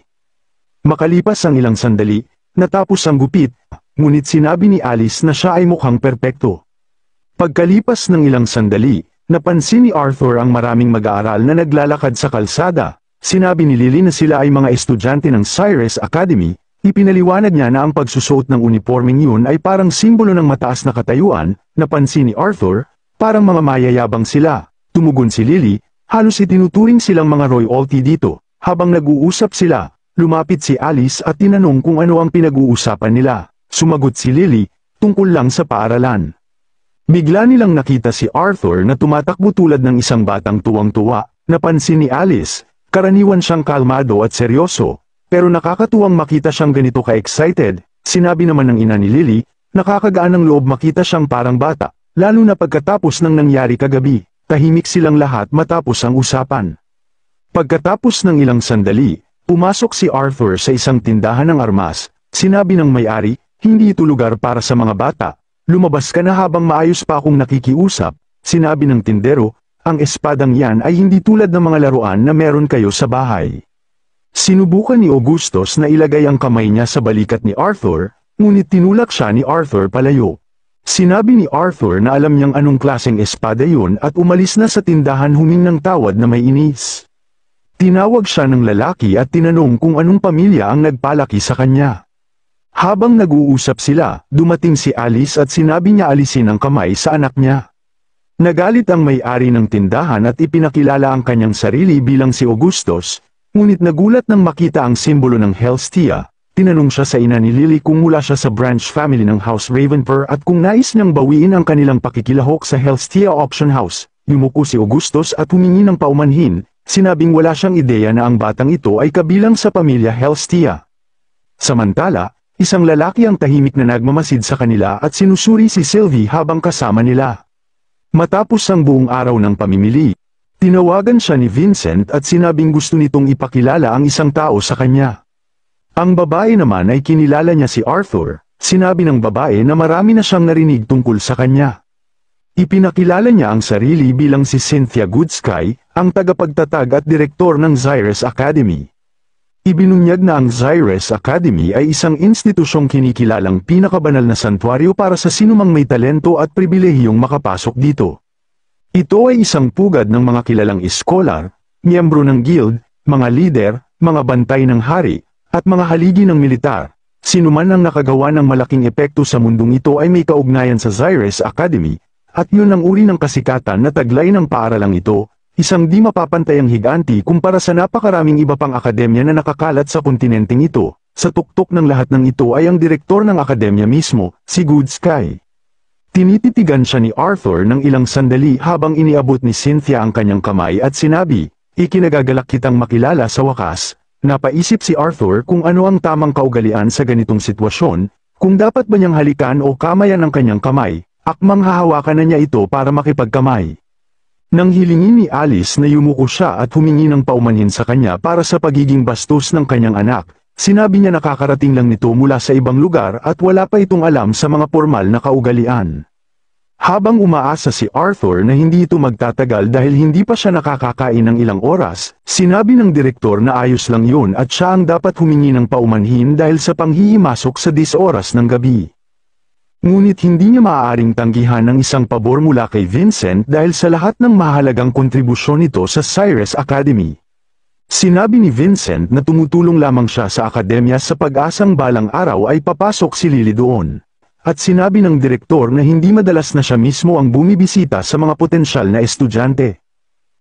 Makalipas ang ilang sandali, natapos ang gupit, ngunit sinabi ni Alice na siya ay mukhang perpekto. Pagkalipas ng ilang sandali, napansin ni Arthur ang maraming mag-aaral na naglalakad sa kalsada. Sinabi ni Lily na sila ay mga estudyante ng Cyrus Academy. Ipinaliwanag niya na ang pagsusuot ng uniformeng yun ay parang simbolo ng mataas na katayuan. Napansin ni Arthur, parang mga mayayabang sila. Tumugon si Lily, halos itinuturing silang mga royalty dito. Habang nag-uusap sila, lumapit si Alice at tinanong kung ano ang pinag-uusapan nila. Sumagot si Lily, tungkol lang sa paaralan. Bigla nilang nakita si Arthur na tumatakbo tulad ng isang batang tuwang-tuwa. Napansin ni Alice, karaniwan siyang kalmado at seryoso, pero nakakatuwang makita siyang ganito ka-excited. Sinabi naman ng ina ni Lily, nakakagaan ng loob makita siyang parang bata, lalo na pagkatapos ng nangyari kagabi. Tahimik silang lahat matapos ang usapan. Pagkatapos ng ilang sandali, pumasok si Arthur sa isang tindahan ng armas. Sinabi ng may-ari, hindi ito lugar para sa mga bata. Lumabas ka na habang maayos pa akong nakikiusap. Sinabi ng tindero, ang espadang yan ay hindi tulad ng mga laruan na meron kayo sa bahay. Sinubukan ni Augustus na ilagay ang kamay niya sa balikat ni Arthur, ngunit tinulak siya ni Arthur palayo. Sinabi ni Arthur na alam niyang anong klaseng espada yun at umalis na sa tindahan humingi ng tawad na may inis. Tinawag siya ng lalaki at tinanong kung anong pamilya ang nagpalaki sa kanya. Habang nag-uusap sila, dumating si Alice at sinabi niya alisin ang kamay sa anak niya. Nagalit ang may-ari ng tindahan at ipinakilala ang kanyang sarili bilang si Augustus, ngunit nagulat nang makita ang simbolo ng Helstia. Tinanong siya sa ina ni Lily kung mula siya sa branch family ng House Ravenpur at kung nais niyang bawiin ang kanilang pakikilahok sa Helstia Auction House. Yumuko si Augustus at humingi ng paumanhin, sinabing wala siyang ideya na ang batang ito ay kabilang sa pamilya Helstia. Samantala, isang lalaki ang tahimik na nagmamasid sa kanila at sinusuri si Sylvie habang kasama nila. Matapos ang buong araw ng pamimili, tinawagan siya ni Vincent at sinabing gusto nitong ipakilala ang isang tao sa kanya. Ang babae naman ay kinilala niya si Arthur. Sinabi ng babae na marami na siyang narinig tungkol sa kanya. Ipinakilala niya ang sarili bilang si Cynthia Goodsky, ang tagapagtatag at direktor ng Zyrus Academy. Ibinunyag na ang Zyrus Academy ay isang institusyong kinikilalang pinakabanal na santuaryo para sa sinumang may talento at pribilehiyong makapasok dito. Ito ay isang pugad ng mga kilalang iskolar, miyembro ng guild, mga lider, mga bantay ng hari, at mga haligi ng militar. Sinuman ang nakagawa ng malaking epekto sa mundong ito ay may kaugnayan sa Zyrus Academy, at yun ang uri ng kasikatan na taglay ng paaralang ito, isang di mapapantayang higanti kumpara sa napakaraming iba pang akademya na nakakalat sa kontinenteng ito. Sa tuktok ng lahat ng ito ay ang direktor ng akademya mismo, si Goodsky. Tinititigan siya ni Arthur ng ilang sandali habang iniabot ni Cynthia ang kanyang kamay at sinabi, "Ikinagagalak kitang makilala sa wakas." Napaisip si Arthur kung ano ang tamang kaugalian sa ganitong sitwasyon, kung dapat ba niyang halikan o kamayan ang kanyang kamay, akmang hahawakan na niya ito para makipagkamay. Nang hilingin ni Alice na yumuko siya at humingi ng paumanhin sa kanya para sa pagiging bastos ng kanyang anak, sinabi niya nakakarating lang nito mula sa ibang lugar at wala pa itong alam sa mga formal na kaugalian. Habang umaasa si Arthur na hindi ito magtatagal dahil hindi pa siya nakakakain ng ilang oras, sinabi ng direktor na ayos lang yun at siya ang dapat humingi ng paumanhin dahil sa panghihimasok sa 10 oras ng gabi. Ngunit hindi niya maaaring tanggihan ng isang pabor mula kay Vincent dahil sa lahat ng mahalagang kontribusyon nito sa Zyrus Academy. Sinabi ni Vincent na tumutulong lamang siya sa akademya sa pag-asang balang araw ay papasok si Lily doon. At sinabi ng direktor na hindi madalas na siya mismo ang bumibisita sa mga potensyal na estudyante.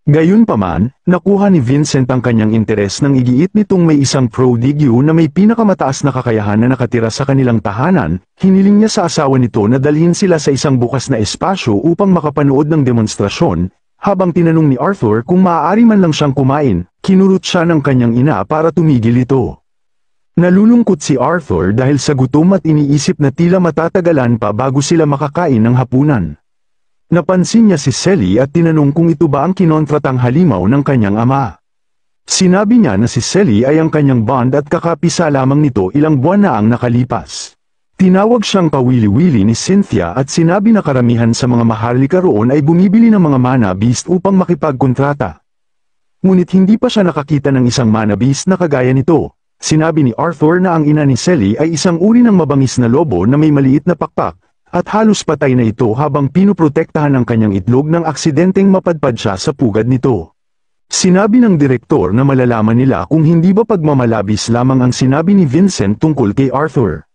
Gayunpaman, nakuha ni Vincent ang kanyang interes nang igiit nitong may isang prodigyo na may pinakamataas na kakayahan na nakatira sa kanilang tahanan. Hiniling niya sa asawa nito na dalhin sila sa isang bukas na espasyo upang makapanood ng demonstrasyon. Habang tinanong ni Arthur kung maaari man lang siyang kumain, kinurot siya ng kanyang ina para tumigil ito. Nalulungkot si Arthur dahil sa gutom at iniisip na tila matatagalan pa bago sila makakain ng hapunan. Napansin niya si Sally at tinanong kung ito ba ang kinontratang halimaw ng kanyang ama. Sinabi niya na si Sally ay ang kanyang bond at kakapisa lamang nito ilang buwan na ang nakalipas. Tinawag siyang kawili-wili ni Cynthia at sinabi na karamihan sa mga maharlika roon ay bumibili ng mga mana beast upang makipagkontrata. Ngunit hindi pa siya nakakita ng isang mana beast na kagaya nito. Sinabi ni Arthur na ang ina ni Sally ay isang uri ng mabangis na lobo na may maliit na pakpak, at halos patay na ito habang pinoprotektahan ang kanyang itlog nang aksidenteng mapadpad siya sa pugad nito. Sinabi ng direktor na malalaman nila kung hindi ba pagmamalabis lamang ang sinabi ni Vincent tungkol kay Arthur.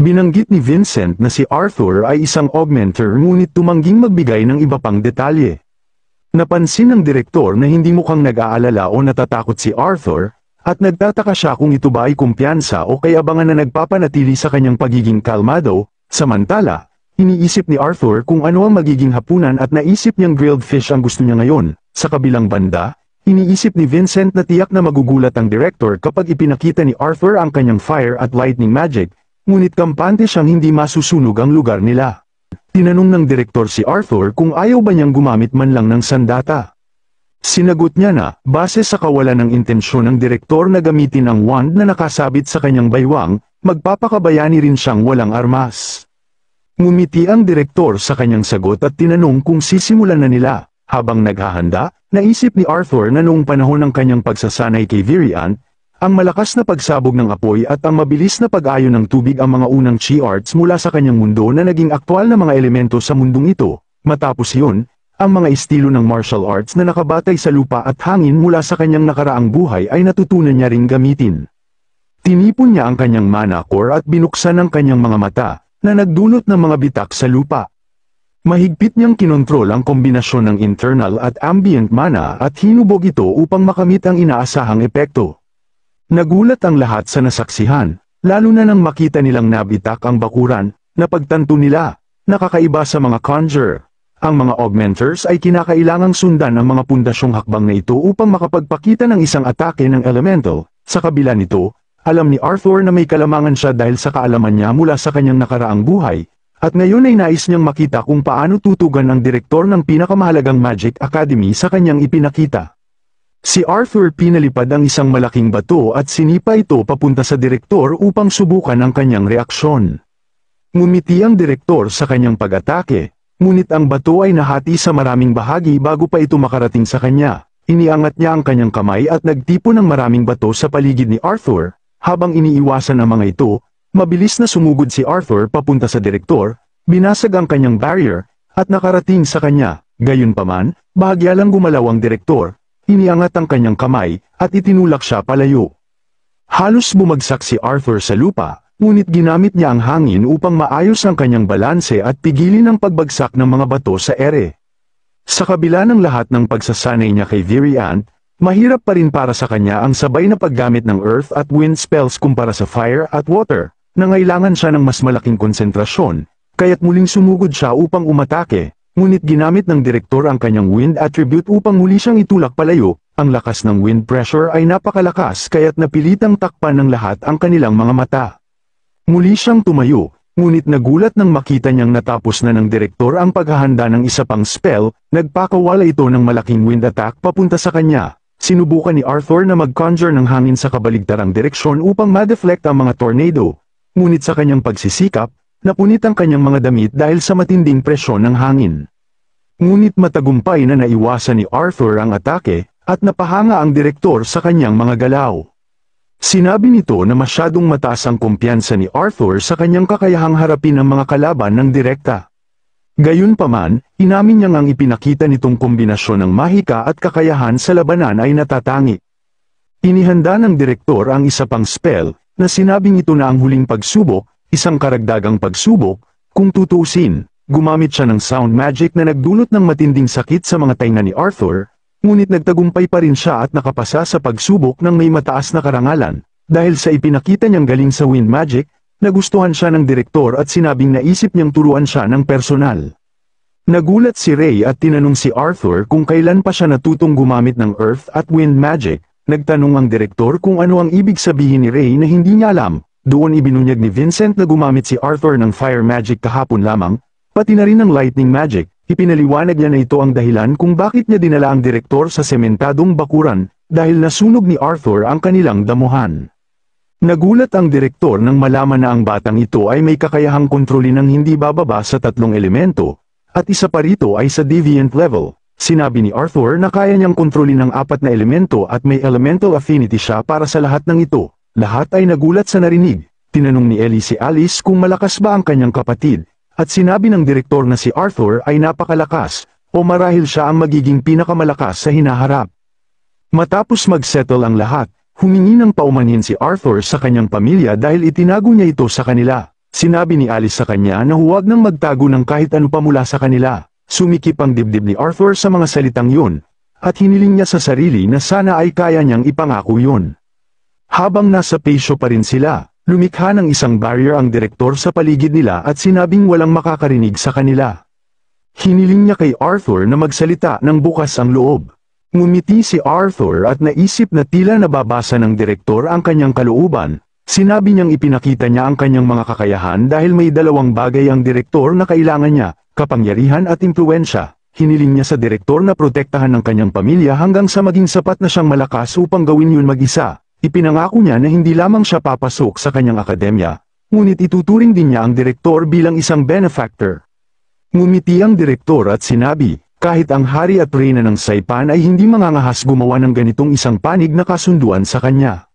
Binanggit ni Vincent na si Arthur ay isang augmenter ngunit tumangging magbigay ng iba pang detalye. Napansin ng direktor na hindi mukhang nag-aalala o natatakot si Arthur, at nagtataka siya kung ito ba ay kumpiyansa o kay abangan na nagpapanatili sa kanyang pagiging kalmado. Samantala, iniisip ni Arthur kung ano ang magiging hapunan at naisip niyang grilled fish ang gusto niya ngayon. Sa kabilang banda, iniisip ni Vincent na tiyak na magugulat ang director kapag ipinakita ni Arthur ang kanyang fire at lightning magic, ngunit kampante siyang hindi masusunog ang lugar nila. Tinanong ng direktor si Arthur kung ayaw ba niyang gumamit man lang ng sandata. Sinagot niya na, base sa kawalan ng intensyon ng direktor na gamitin ang wand na nakasabit sa kanyang baywang, magpapakabayani rin siyang walang armas. Ngumiti ang direktor sa kanyang sagot at tinanong kung sisimulan na nila. Habang naghahanda, naisip ni Arthur na noong panahon ng kanyang pagsasanay kay Virian, ang malakas na pagsabog ng apoy at ang mabilis na pag-ayon ng tubig ang mga unang chi arts mula sa kanyang mundo na naging aktwal na mga elemento sa mundong ito. Matapos yun, ang mga estilo ng martial arts na nakabatay sa lupa at hangin mula sa kanyang nakaraang buhay ay natutunan niya ring gamitin. Tinipon niya ang kanyang mana core at binuksan ang kanyang mga mata, na nagdulot ng mga bitak sa lupa. Mahigpit niyang kinontrol ang kombinasyon ng internal at ambient mana at hinubog ito upang makamit ang inaasahang epekto. Nagulat ang lahat sa nasaksihan, lalo na nang makita nilang nabitak ang bakuran, na pagtanto nila, nakakaiba sa mga conjurer. Ang mga augmenters ay kinakailangang sundan ang mga pundasyong hakbang na ito upang makapagpakita ng isang atake ng elemental. Sa kabila nito, alam ni Arthur na may kalamangan siya dahil sa kaalaman niya mula sa kanyang nakaraang buhay, at ngayon ay nais niyang makita kung paano tutugan ang direktor ng pinakamahalagang Magic Academy sa kanyang ipinakita. Si Arthur pinalipad ang isang malaking bato at sinipa ito papunta sa direktor upang subukan ang kanyang reaksyon. Ngumiti ang direktor sa kanyang pag-atake, Ngunit ang bato ay nahati sa maraming bahagi bago pa ito makarating sa kanya. Iniangat niya ang kanyang kamay at nagtipon ng maraming bato sa paligid ni Arthur. Habang iniiwasan ang mga ito, mabilis na sumugod si Arthur papunta sa direktor, binasag ang kanyang barrier, at nakarating sa kanya. Gayunpaman, bahagya lang gumalaw ang direktor, iniangat ang kanyang kamay, at itinulak siya palayo. Halos bumagsak si Arthur sa lupa, ngunit ginamit niya ang hangin upang maayos ang kanyang balanse at pigilin ang pagbagsak ng mga bato sa ere. Sa kabila ng lahat ng pagsasanay niya kay Viriant, mahirap pa rin para sa kanya ang sabay na paggamit ng earth at wind spells kumpara sa fire at water, nangailangan siya ng mas malaking konsentrasyon, kaya't muling sumugod siya upang umatake, ngunit ginamit ng direktor ang kanyang wind attribute upang muli siyang itulak palayo. Ang lakas ng wind pressure ay napakalakas kaya't napilitang takpan ng lahat ang kanilang mga mata. Muli siyang tumayo, ngunit nagulat nang makita niyang natapos na ng direktor ang paghahanda ng isa pang spell, nagpakawala ito ng malaking wind attack papunta sa kanya. Sinubukan ni Arthur na mag-conjure ng hangin sa kabaligtarang direksyon upang ma-deflect ang mga tornado. Ngunit sa kanyang pagsisikap, napunit ang kanyang mga damit dahil sa matinding presyon ng hangin. Ngunit matagumpay na naiwasan ni Arthur ang atake, at napahanga ang direktor sa kanyang mga galaw. Sinabi nito na masyadong mataas ang kumpiyansa ni Arthur sa kanyang kakayahang harapin ang mga kalaban ng direkta. Gayunpaman, inamin niyang ang ipinakita nitong kombinasyon ng mahika at kakayahan sa labanan ay natatangi. Inihanda ng direktor ang isa pang spell, na sinabing ito na ang huling pagsubok, isang karagdagang pagsubok. Kung tutuusin, gumamit siya ng sound magic na nagdulot ng matinding sakit sa mga tainga ni Arthur, ngunit nagtagumpay pa rin siya at nakapasa sa pagsubok ng may mataas na karangalan. Dahil sa ipinakita niyang galing sa wind magic, nagustuhan siya ng direktor at sinabing naisip niyang turuan siya ng personal. Nagulat si Ray at tinanong si Arthur kung kailan pa siya natutong gumamit ng earth at wind magic. Nagtanong ang direktor kung ano ang ibig sabihin ni Ray na hindi niya alam. Doon ibinunyag ni Vincent na gumamit si Arthur ng fire magic kahapon lamang, pati na rin ng lightning magic. Ipinaliwanag niya na ito ang dahilan kung bakit niya dinala ang direktor sa sementadong bakuran, dahil nasunog ni Arthur ang kanilang damuhan. Nagulat ang direktor nang malaman na ang batang ito ay may kakayahang kontrolin ng hindi bababa sa 3 elemento, at isa pa rito ay sa deviant level. Sinabi ni Arthur na kaya niyang kontrolin ang 4 na elemento at may elemental affinity siya para sa lahat ng ito. Lahat ay nagulat sa narinig. Tinanong ni Ellie si Alice kung malakas ba ang kanyang kapatid. At sinabi ng direktor na si Arthur ay napakalakas, o marahil siya ang magiging pinakamalakas sa hinaharap. Matapos mag-settle ang lahat, humingi ng paumanhin si Arthur sa kanyang pamilya dahil itinago niya ito sa kanila. Sinabi ni Alice sa kanya na huwag nang magtago ng kahit ano pa mula sa kanila. Sumikip ang dibdib ni Arthur sa mga salitang yun, at hiniling niya sa sarili na sana ay kaya niyang ipangako yun. Habang nasa patio pa rin sila, lumikha ng isang barrier ang direktor sa paligid nila at sinabing walang makakarinig sa kanila. Hiniling niya kay Arthur na magsalita ng bukas ang loob. Ngumiti si Arthur at naisip na tila nababasa ng direktor ang kanyang kalooban. Sinabi niyang ipinakita niya ang kanyang mga kakayahan dahil may 2 bagay ang direktor na kailangan niya, kapangyarihan at impluwensya. Hiniling niya sa direktor na protektahan ng kanyang pamilya hanggang sa maging sapat na siyang malakas upang gawin yun mag-isa. Ipinangako niya na hindi lamang siya papasok sa kanyang akademya, ngunit ituturing din niya ang direktor bilang isang benefactor. Ngumiti ang direktor at sinabi, kahit ang hari at reyna ng Saipan ay hindi mangangahas gumawa ng ganitong isang panig na kasunduan sa kanya.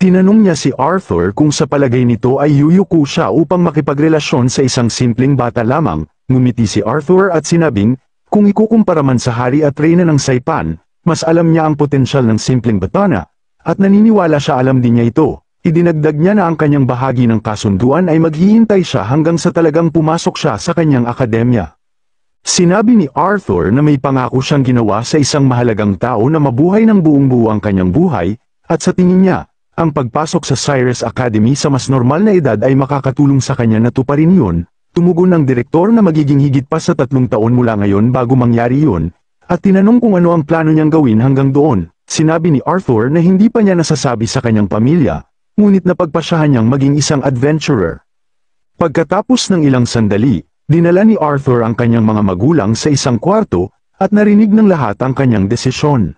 Tinanong niya si Arthur kung sa palagay nito ay yuyuko siya upang makipagrelasyon sa isang simpleng bata lamang. Ngumiti si Arthur at sinabing, kung ikukumpara man sa hari at reyna ng Saipan, mas alam niya ang potensyal ng simpleng batana. At naniniwala siya alam din niya ito. Idinagdag niya na ang kanyang bahagi ng kasunduan ay maghihintay siya hanggang sa talagang pumasok siya sa kanyang akademya. Sinabi ni Arthur na may pangako siyang ginawa sa isang mahalagang tao na mabuhay ng buong buo ang kanyang buhay, at sa tingin niya, ang pagpasok sa Cyrus Academy sa mas normal na edad ay makakatulong sa kanya na tuparin yun. Tumugon ng direktor na magiging higit pa sa 3 taon mula ngayon bago mangyari yun, at tinanong kung ano ang plano niyang gawin hanggang doon. Sinabi ni Arthur na hindi pa niya nasasabi sa kanyang pamilya, ngunit napagpasyahan niyang maging isang adventurer. Pagkatapos ng ilang sandali, dinala ni Arthur ang kanyang mga magulang sa isang kwarto, at narinig ng lahat ang kanyang desisyon.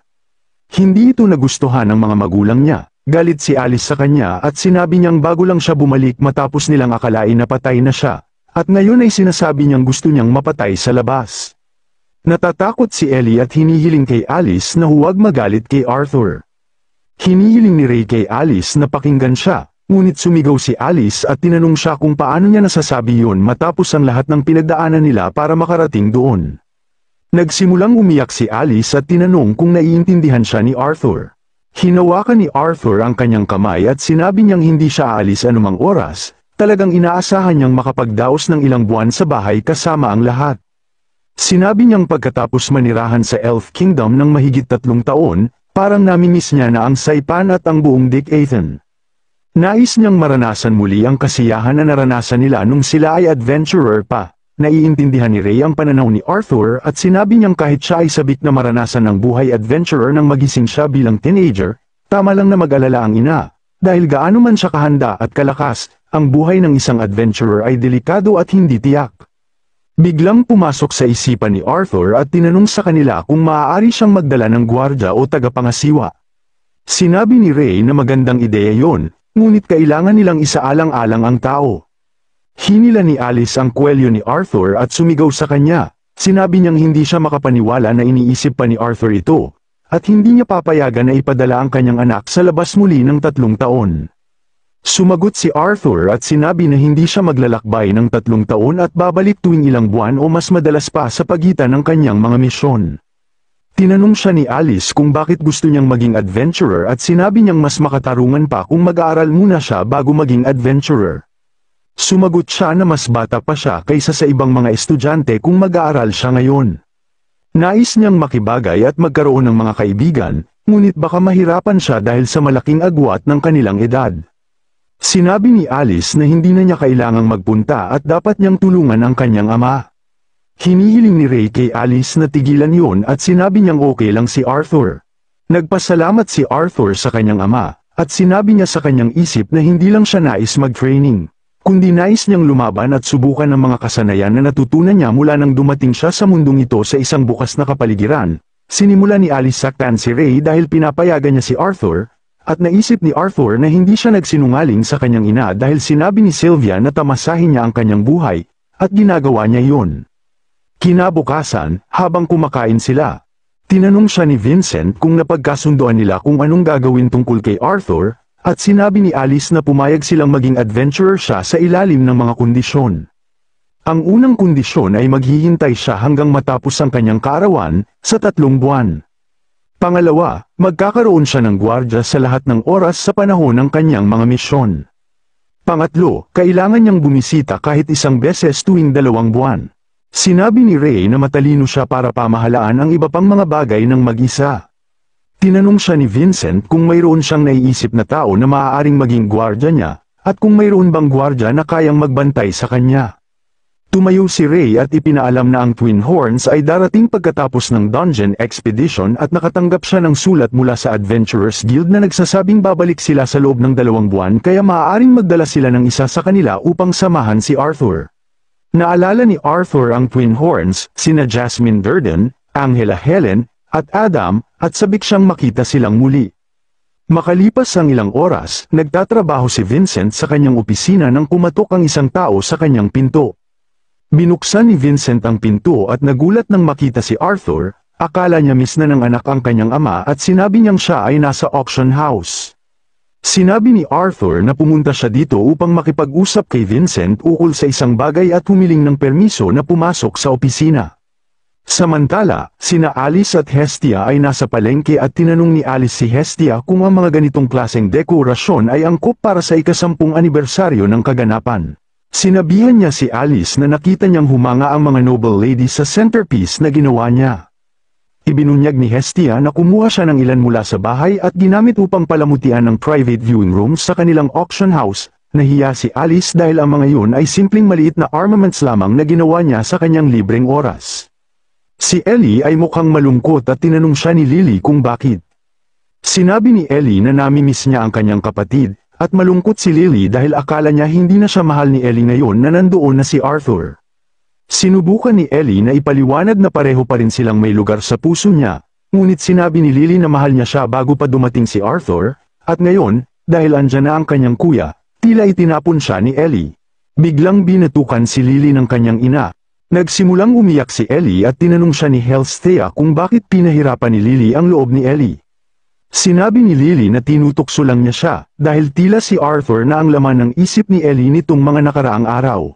Hindi ito nagustuhan ng mga magulang niya. Galit si Alice sa kanya at sinabi niyang bago lang siya bumalik matapos nilang akalain na patay na siya, at ngayon ay sinasabi niyang gusto niyang mapatay sa labas. Natatakot si Ellie at hinihiling kay Alice na huwag magalit kay Arthur. Hinihiling ni Ray kay Alice na pakinggan siya, ngunit sumigaw si Alice at tinanong siya kung paano niya nasasabi yun matapos ang lahat ng pinagdaanan nila para makarating doon. Nagsimulang umiyak si Alice at tinanong kung naiintindihan siya ni Arthur. Hinawakan ni Arthur ang kanyang kamay at sinabi niyang hindi siya aalis anumang oras, talagang inaasahan niyang makapagdaos ng ilang buwan sa bahay kasama ang lahat. Sinabi niyang pagkatapos manirahan sa Elf Kingdom ng mahigit 3 taon, parang namimiss niya na ang Saipan at ang buong Dictathan. Nais niyang maranasan muli ang kasiyahan na naranasan nila nung sila ay adventurer pa. Naiintindihan ni Ray ang pananaw ni Arthur at sinabi niyang kahit siya ay sabik na maranasan ng buhay adventurer nang magising siya bilang teenager, tama lang na mag-alala ang ina. Dahil gaano man siya kahanda at kalakas, ang buhay ng isang adventurer ay delikado at hindi tiyak. Biglang pumasok sa isipan ni Arthur at tinanong sa kanila kung maaari siyang magdala ng gwardya o tagapangasiwa. Sinabi ni Ray na magandang ideya yon, ngunit kailangan nilang isaalang-alang ang tao. Hinila ni Alice ang kwelyo ni Arthur at sumigaw sa kanya. Sinabi niyang hindi siya makapaniwala na iniisip pa ni Arthur ito, at hindi niya papayagan na ipadala ang kanyang anak sa labas muli ng 3 taon. Sumagot si Arthur at sinabi na hindi siya maglalakbay ng 3 taon at babalik tuwing ilang buwan o mas madalas pa sa pagitan ng kanyang mga misyon. Tinanong siya ni Alice kung bakit gusto niyang maging adventurer at sinabi niyang mas makatarungan pa kung mag-aaral muna siya bago maging adventurer. Sumagot siya na mas bata pa siya kaysa sa ibang mga estudyante kung mag-aaral siya ngayon. Nais niyang makibagay at magkaroon ng mga kaibigan, ngunit baka mahirapan siya dahil sa malaking agwat ng kanilang edad. Sinabi ni Alice na hindi na niya kailangang magpunta at dapat niyang tulungan ang kanyang ama. Hinihiling ni Ray kay Alice na tigilan yun at sinabi niyang okay lang si Arthur. Nagpasalamat si Arthur sa kanyang ama, at sinabi niya sa kanyang isip na hindi lang siya nais mag-training, kundi nais niyang lumaban at subukan ang mga kasanayan na natutunan niya mula nang dumating siya sa mundong ito sa isang bukas na kapaligiran. Sinimula ni Alice saktan si Ray dahil pinapayagan niya si Arthur, at naisip ni Arthur na hindi siya nagsinungaling sa kanyang ina dahil sinabi ni Sylvia na tamasahin niya ang kanyang buhay, at ginagawa niya yun. Kinabukasan, habang kumakain sila, tinanong siya ni Vincent kung napagkasundoan nila kung anong gagawin tungkol kay Arthur, at sinabi ni Alice na pumayag silang maging adventurer siya sa ilalim ng mga kondisyon. Ang unang kondisyon ay maghihintay siya hanggang matapos ang kanyang kaarawan, sa 3 buwan. Pangalawa, magkakaroon siya ng gwardya sa lahat ng oras sa panahon ng kanyang mga misyon. Pangatlo, kailangan niyang bumisita kahit 1 beses tuwing 2 buwan. Sinabi ni Ray na matalino siya para pamahalaan ang iba pang mga bagay ng mag-isa. Tinanong siya ni Vincent kung mayroon siyang naiisip na tao na maaaring maging gwardya niya, at kung mayroon bang gwardya na kayang magbantay sa kanya. Tumayo si Ray at ipinaalam na ang Twin Horns ay darating pagkatapos ng Dungeon Expedition at nakatanggap siya ng sulat mula sa Adventurers Guild na nagsasabing babalik sila sa loob ng 2 buwan kaya maaaring magdala sila ng isa sa kanila upang samahan si Arthur. Naalala ni Arthur ang Twin Horns, sina Jasmine Durden, Angela Helen, at Adam, at sabik siyang makita silang muli. Makalipas ang ilang oras, nagtatrabaho si Vincent sa kanyang opisina nang kumatok ang isang tao sa kanyang pinto. Binuksan ni Vincent ang pinto at nagulat nang makita si Arthur, akala niya miss na ng anak ang kanyang ama at sinabi niyang siya ay nasa auction house. Sinabi ni Arthur na pumunta siya dito upang makipag-usap kay Vincent ukol sa isang bagay at humiling ng permiso na pumasok sa opisina. Samantala, sina Alice at Hestia ay nasa palengke at tinanong ni Alice si Hestia kung ang mga ganitong klaseng dekorasyon ay angkop para sa ika-10 anibersaryo ng kaganapan. Sinabihan niya si Alice na nakita niyang humanga ang mga noble ladies sa centerpiece na ginawa niya. Ibinunyag ni Hestia na kumuha siya ng ilan mula sa bahay at ginamit upang palamutian ng private viewing rooms sa kanilang auction house. Nahiya si Alice dahil ang mga yun ay simpleng maliit na armaments lamang na ginawa niya sa kanyang libreng oras. Si Ellie ay mukhang malungkot at tinanong siya ni Lily kung bakit. Sinabi ni Ellie na namimiss niya ang kanyang kapatid, at malungkot si Lily dahil akala niya hindi na siya mahal ni Ellie ngayon na nandoon na si Arthur. Sinubukan ni Ellie na ipaliwanag na pareho pa rin silang may lugar sa puso niya, ngunit sinabi ni Lily na mahal niya siya bago pa dumating si Arthur, at ngayon, dahil andyan na ang kanyang kuya, tila itinapon siya ni Ellie. Biglang binatukan si Lily ng kanyang ina. Nagsimulang umiyak si Ellie at tinanong siya ni Helstea kung bakit pinahirapan ni Lily ang loob ni Ellie. Sinabi ni Lily na tinutokso lang niya siya, dahil tila si Arthur na ang laman ng isip ni Ellie nitong mga nakaraang araw.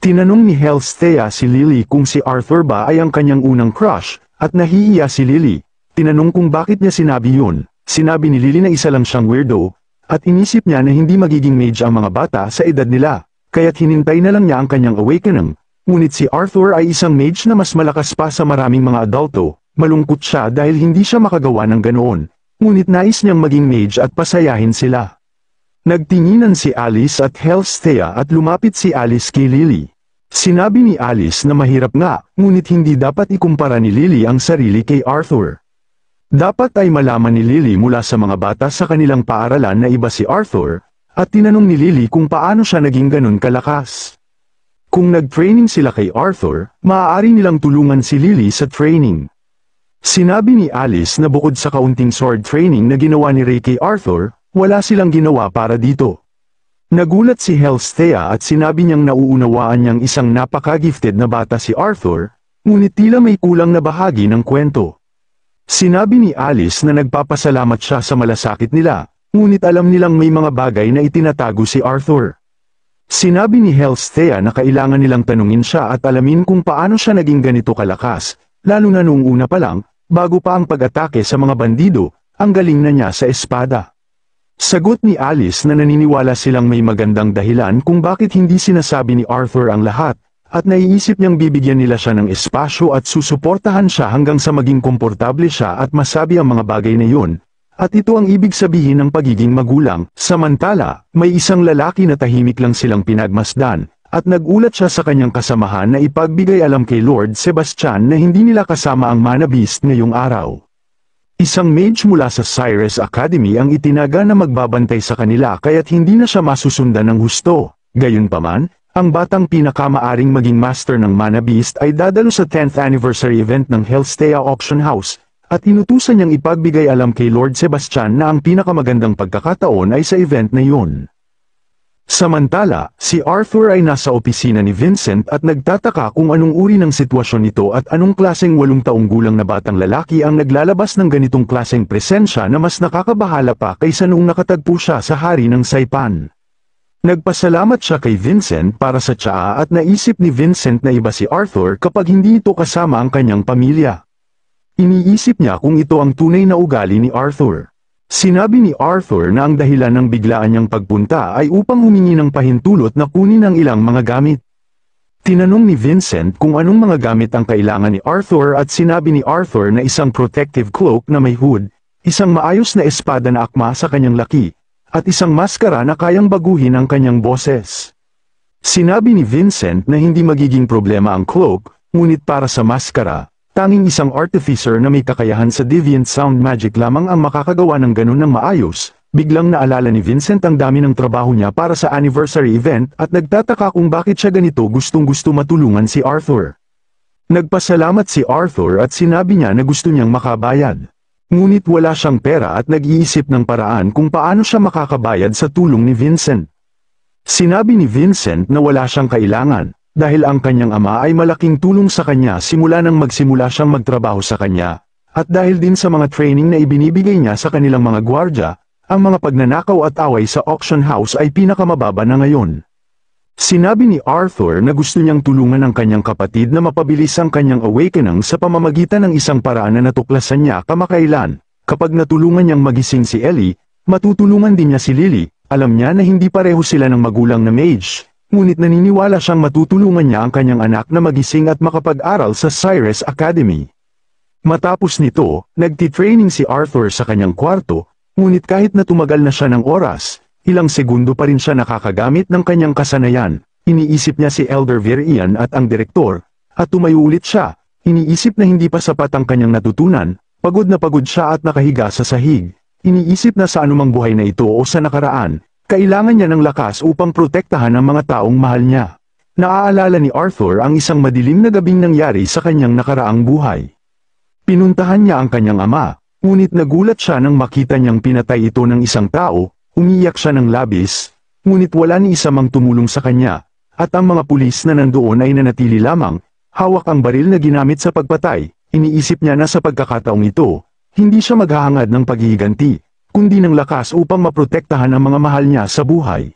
Tinanong ni Helstea si Lily kung si Arthur ba ay ang kanyang unang crush, at nahihiya si Lily. Tinanong kung bakit niya sinabi yun. Sinabi ni Lily na isa lang siyang weirdo, at inisip niya na hindi magiging mage ang mga bata sa edad nila, kaya't hinintay na lang niya ang kanyang awakening. Ngunit si Arthur ay isang mage na mas malakas pa sa maraming mga adulto. Malungkot siya dahil hindi siya makagawa ng ganoon. Ngunit nais niyang maging mage at pasayahin sila. Nagtinginan si Alice at Helstea at lumapit si Alice kay Lily. Sinabi ni Alice na mahirap nga, ngunit hindi dapat ikumpara ni Lily ang sarili kay Arthur. Dapat ay malaman ni Lily mula sa mga bata sa kanilang paaralan na iba si Arthur, at tinanong ni Lily kung paano siya naging ganun kalakas. Kung nag-training sila kay Arthur, maaari nilang tulungan si Lily sa training. Sinabi ni Alice na bukod sa kaunting sword training na ginawa ni Ray kay Arthur, wala silang ginawa para dito. Nagulat si Helstea at sinabi niyang nauunawaan niyang isang napaka-gifted na bata si Arthur, ngunit tila may kulang na bahagi ng kwento. Sinabi ni Alice na nagpapasalamat siya sa malasakit nila, ngunit alam nilang may mga bagay na itinatago si Arthur. Sinabi ni Helstea na kailangan nilang tanungin siya at alamin kung paano siya naging ganito kalakas, lalo na noong una pa lang, bago pa ang pag-atake sa mga bandido, ang galing na niya sa espada. Sagot ni Alice na naniniwala silang may magandang dahilan kung bakit hindi sinasabi ni Arthur ang lahat, at naiisip niyang bibigyan nila siya ng espasyo at susuportahan siya hanggang sa maging komportable siya at masabi ang mga bagay na yun. At ito ang ibig sabihin ng pagiging magulang. Samantala, may isang lalaki na tahimik lang silang pinagmasdan, at nagulat siya sa kanyang kasamahan na ipagbigay alam kay Lord Sebastian na hindi nila kasama ang Mana Beast ngayong araw. Isang mage mula sa Cyrus Academy ang itinaga na magbabantay sa kanila kaya't hindi na siya masusundan ng husto. Gayunpaman, ang batang pinakamaaring maging master ng Mana Beast ay dadalo sa 10th anniversary event ng Helstea Auction House, at inutusan niyang ipagbigay alam kay Lord Sebastian na ang pinakamagandang pagkakataon ay sa event na yun. Samantala, si Arthur ay nasa opisina ni Vincent at nagtataka kung anong uri ng sitwasyon nito at anong klaseng 8 taong gulang na batang lalaki ang naglalabas ng ganitong klaseng presensya na mas nakakabahala pa kaysa noong nakatagpo siya sa hari ng Saipan. Nagpasalamat siya kay Vincent para sa tsaa at naisip ni Vincent na iba si Arthur kapag hindi ito kasama ang kanyang pamilya. Iniisip niya kung ito ang tunay na ugali ni Arthur. Sinabi ni Arthur na ang dahilan ng biglaan niyang pagpunta ay upang humingi ng pahintulot na kunin ang ilang mga gamit. Tinanong ni Vincent kung anong mga gamit ang kailangan ni Arthur at sinabi ni Arthur na isang protective cloak na may hood, isang maayos na espada na akma sa kanyang laki, at isang maskara na kayang baguhin ang kanyang boses. Sinabi ni Vincent na hindi magiging problema ang cloak, ngunit para sa maskara, tanging isang artificer na may kakayahan sa deviant sound magic lamang ang makakagawa ng ganun ng maayos. Biglang naalala ni Vincent ang dami ng trabaho niya para sa anniversary event at nagtataka kung bakit siya ganito gustong-gusto matulungan si Arthur. Nagpasalamat si Arthur at sinabi niya na gusto niyang makabayad. Ngunit wala siyang pera at nag-iisip ng paraan kung paano siya makakabayad sa tulong ni Vincent. Sinabi ni Vincent na wala siyang kailangan, dahil ang kanyang ama ay malaking tulong sa kanya simula nang magsimula siyang magtrabaho sa kanya, at dahil din sa mga training na ibinibigay niya sa kanilang mga gwardya, ang mga pagnanakaw at away sa auction house ay pinakamababa na ngayon. Sinabi ni Arthur na gusto niyang tulungan ang kanyang kapatid na mapabilis ang kanyang awakening sa pamamagitan ng isang paraan na natuklasan niya kamakailan. Kapag natulungan niyang magising si Ellie, matutulungan din niya si Lily. Alam niya na hindi pareho sila ng magulang na mage. Ngunit naniniwala siyang matutulungan niya ang kanyang anak na magising at makapag-aral sa Cyrus Academy. Matapos nito, nagtitraining si Arthur sa kanyang kwarto, ngunit kahit na tumagal na siya ng oras, ilang segundo pa rin siya nakakagamit ng kanyang kasanayan. Iniisip niya si Elder Virian at ang direktor, at tumayo ulit siya. Iniisip na hindi pa sapat ang kanyang natutunan, pagod na pagod siya at nakahiga sa sahig. Iniisip na sa anumang buhay na ito o sa nakaraan, kailangan niya ng lakas upang protektahan ang mga taong mahal niya. Naaalala ni Arthur ang isang madilim na gabing nangyari sa kanyang nakaraang buhay. Pinuntahan niya ang kanyang ama, ngunit nagulat siya nang makita niyang pinatay ito ng isang tao, umiyak siya ng labis, ngunit wala ni isa mang tumulong sa kanya, at ang mga pulis na nandoon ay nanatili lamang, hawak ang baril na ginamit sa pagpatay. Iniisip niya na sa pagkakataong ito, hindi siya maghahangad ng paghihiganti, kundi ng lakas upang maprotektahan ang mga mahal niya sa buhay.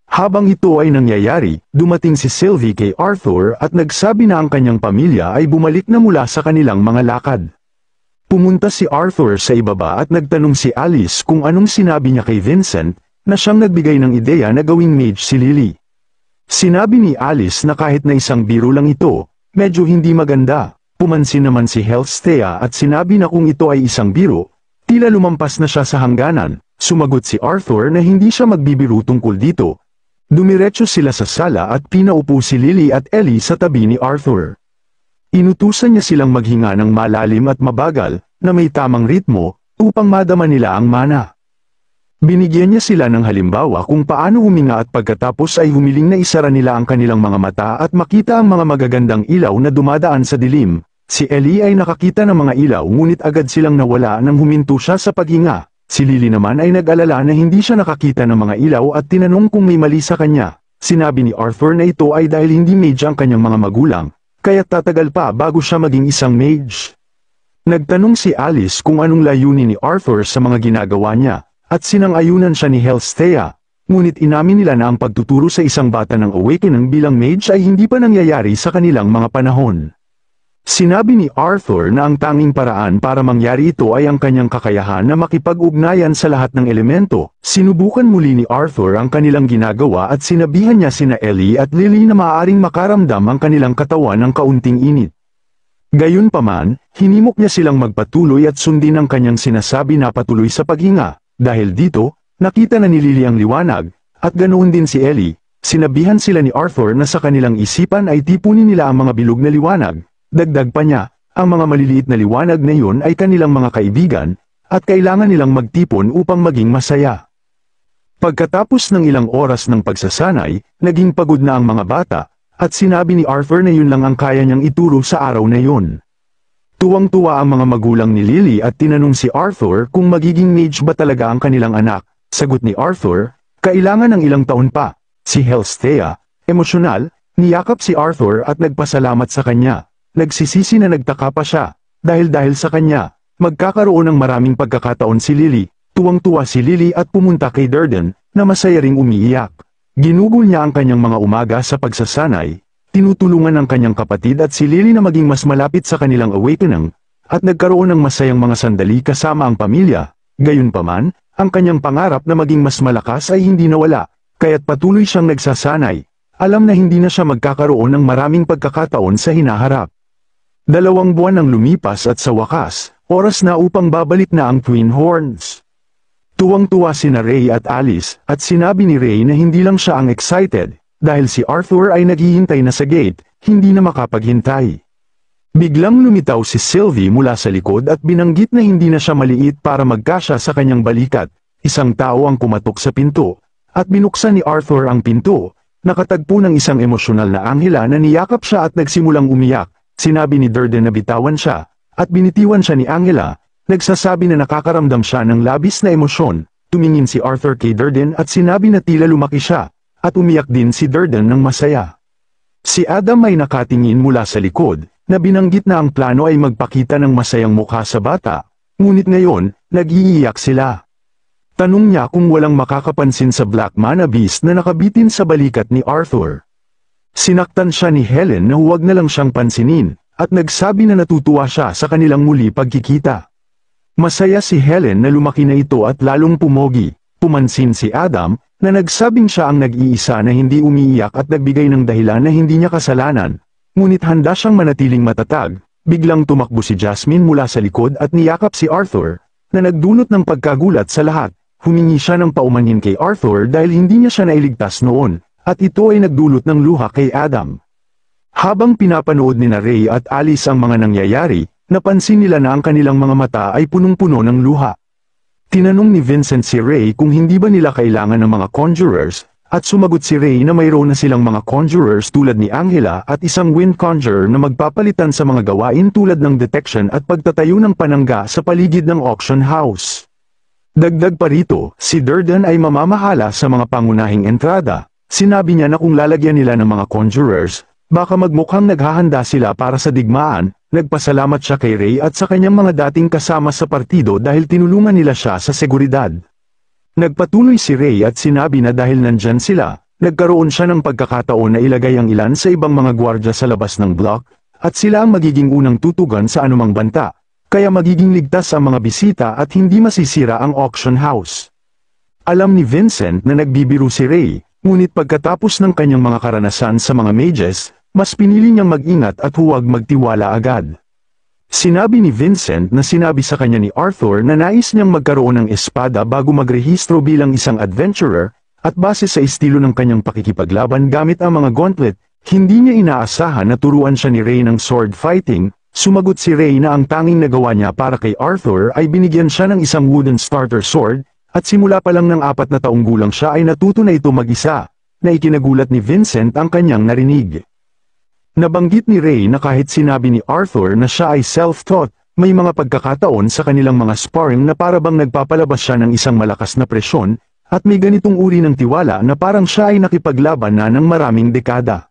Habang ito ay nangyayari, dumating si Sylvie kay Arthur at nagsabi na ang kanyang pamilya ay bumalik na mula sa kanilang mga lakad. Pumunta si Arthur sa ibaba at nagtanong si Alice kung anong sinabi niya kay Vincent, na siyang nagbigay ng ideya na gawing mage si Lily. Sinabi ni Alice na kahit na isang biro lang ito, medyo hindi maganda. Pumansin naman si Helstea at sinabi na kung ito ay isang biro, tila lumampas na siya sa hangganan. Sumagot si Arthur na hindi siya magbibiro tungkol dito. Dumiretso sila sa sala at pinaupo si Lily at Ellie sa tabi ni Arthur. Inutusan niya silang maghinga ng malalim at mabagal, na may tamang ritmo, upang madama nila ang mana. Binigyan niya sila ng halimbawa kung paano huminga at pagkatapos ay humiling na isara nila ang kanilang mga mata at makita ang mga magagandang ilaw na dumadaan sa dilim. Si Ellie ay nakakita ng mga ilaw ngunit agad silang nawala nang huminto siya sa paghinga. Si Lily naman ay nag-alala na hindi siya nakakita ng mga ilaw at tinanong kung may mali sa kanya. Sinabi ni Arthur na ito ay dahil hindi mage ang kanyang mga magulang, kaya't tatagal pa bago siya maging isang mage. Nagtanong si Alice kung anong layunin ni Arthur sa mga ginagawa niya, at sinang-ayunan siya ni Helstea, ngunit inamin nila na ang pagtuturo sa isang bata ng awakening bilang mage ay hindi pa nangyayari sa kanilang mga panahon. Sinabi ni Arthur na ang tanging paraan para mangyari ito ay ang kanyang kakayahan na makipag-ugnayan sa lahat ng elemento. Sinubukan muli ni Arthur ang kanilang ginagawa at sinabihan niya sina Ellie at Lily na maaaring makaramdam ang kanilang katawan ng kaunting init. Gayunpaman, hinimok niya silang magpatuloy at sundin ang kanyang sinasabi na patuloy sa paghinga. Dahil dito, nakita na ni Lily ang liwanag, at ganoon din si Ellie. Sinabihan sila ni Arthur na sa kanilang isipan ay tipunin nila ang mga bilog na liwanag. Dagdag pa niya, ang mga maliliit na liwanag na iyon ay kanilang mga kaibigan, at kailangan nilang magtipon upang maging masaya. Pagkatapos ng ilang oras ng pagsasanay, naging pagod na ang mga bata, at sinabi ni Arthur na yun lang ang kaya niyang ituro sa araw na yun. Tuwang-tuwa ang mga magulang ni Lily at tinanong si Arthur kung magiging mage ba talaga ang kanilang anak. Sagot ni Arthur, kailangan ng ilang taon pa. Si Helstea, emosyonal, niyakap si Arthur at nagpasalamat sa kanya. Nagsisisi na nagtaka pa siya, dahil sa kanya, magkakaroon ng maraming pagkakataon si Lily. Tuwang-tuwa si Lily at pumunta kay Durden, na masaya ring umiiyak. Ginugol niya ang kanyang mga umaga sa pagsasanay. Tinutulungan ng kanyang kapatid at si Lily na maging mas malapit sa kanilang awakening, at nagkaroon ng masayang mga sandali kasama ang pamilya. Gayunpaman, ang kanyang pangarap na maging mas malakas ay hindi nawala, kaya't patuloy siyang nagsasanay. Alam na hindi na siya magkakaroon ng maraming pagkakataon sa hinaharap. 2 buwan ang lumipas at sa wakas, oras na upang babalik na ang Twin Horns. Tuwang-tuwa sina Ray at Alice, at sinabi ni Ray na hindi lang siya ang excited. Dahil si Arthur ay naghihintay na sa gate, hindi na makapaghintay. Biglang lumitaw si Sylvie mula sa likod at binanggit na hindi na siya maliit para magkasya sa kanyang balikat. Isang tao ang kumatok sa pinto, at binuksan ni Arthur ang pinto. Nakatagpo ng isang emosyonal na anghela na niyakap siya at nagsimulang umiyak. Sinabi ni Durden na bitawan siya, at binitiwan siya ni Angela. Nagsasabi na nakakaramdam siya ng labis na emosyon. Tumingin si Arthur kay Durden at sinabi na tila lumaki siya. At umiyak din si Durden ng masaya. Si Adam ay nakatingin mula sa likod, na binanggit na ang plano ay magpakita ng masayang mukha sa bata, ngunit ngayon, nag-iiyak sila. Tanong niya kung walang makakapansin sa Black Mana Beast na nakabitin sa balikat ni Arthur. Sinaktan siya ni Helen na huwag na lang siyang pansinin, at nagsabi na natutuwa siya sa kanilang muli pagkikita. Masaya si Helen na lumaki na ito at lalong pumogi. Pumansin si Adam, na nagsabing siya ang nag-iisa na hindi umiiyak at nagbigay ng dahilan na hindi niya kasalanan. Ngunit handa siyang manatiling matatag. Biglang tumakbo si Jasmine mula sa likod at niyakap si Arthur, na nagdulot ng pagkagulat sa lahat. Humingi siya ng paumanhin kay Arthur dahil hindi niya siya nailigtas noon, at ito ay nagdulot ng luha kay Adam. Habang pinapanood ni Ray at Alice ang mga nangyayari, napansin nila na ang kanilang mga mata ay punong-puno ng luha. Tinanong ni Vincent si Ray kung hindi ba nila kailangan ng mga conjurers, at sumagot si Ray na mayroon na silang mga conjurers tulad ni Angela at isang wind conjurer na magpapalitan sa mga gawain tulad ng detection at pagtatayo ng panangga sa paligid ng auction house. Dagdag pa rito, si Durden ay mamamahala sa mga pangunahing entrada. Sinabi niya na kung lalagyan nila ng mga conjurers, baka magmukhang naghahanda sila para sa digmaan. Nagpasalamat siya kay Ray at sa kanyang mga dating kasama sa partido dahil tinulungan nila siya sa seguridad. Nagpatuloy si Ray at sinabi na dahil nandyan sila, nagkaroon siya ng pagkakataon na ilagay ang ilan sa ibang mga gwardya sa labas ng block, at sila ang magiging unang tutugan sa anumang banta, kaya magiging ligtas ang mga bisita at hindi masisira ang auction house. Alam ni Vincent na nagbibiro si Ray, ngunit pagkatapos ng kanyang mga karanasan sa mga mages, mas pinili niyang mag-ingat at huwag magtiwala agad. Sinabi ni Vincent na sinabi sa kanya ni Arthur na nais niyang magkaroon ng espada bago magrehistro bilang isang adventurer, at base sa estilo ng kanyang pakikipaglaban gamit ang mga gauntlet, hindi niya inaasahan na turuan siya ni Ray ng sword fighting. Sumagot si Ray na ang tanging nagawa niya para kay Arthur ay binigyan siya ng isang wooden starter sword, at simula pa lang ng 4 na taong gulang siya ay natuto na ito mag-isa, na ikinagulat ni Vincent ang kanyang narinig. Nabanggit ni Ray na kahit sinabi ni Arthur na siya ay self-taught, may mga pagkakataon sa kanilang mga sparring na parabang nagpapalabas siya ng isang malakas na presyon, at may ganitong uri ng tiwala na parang siya ay nakipaglaban na ng maraming dekada.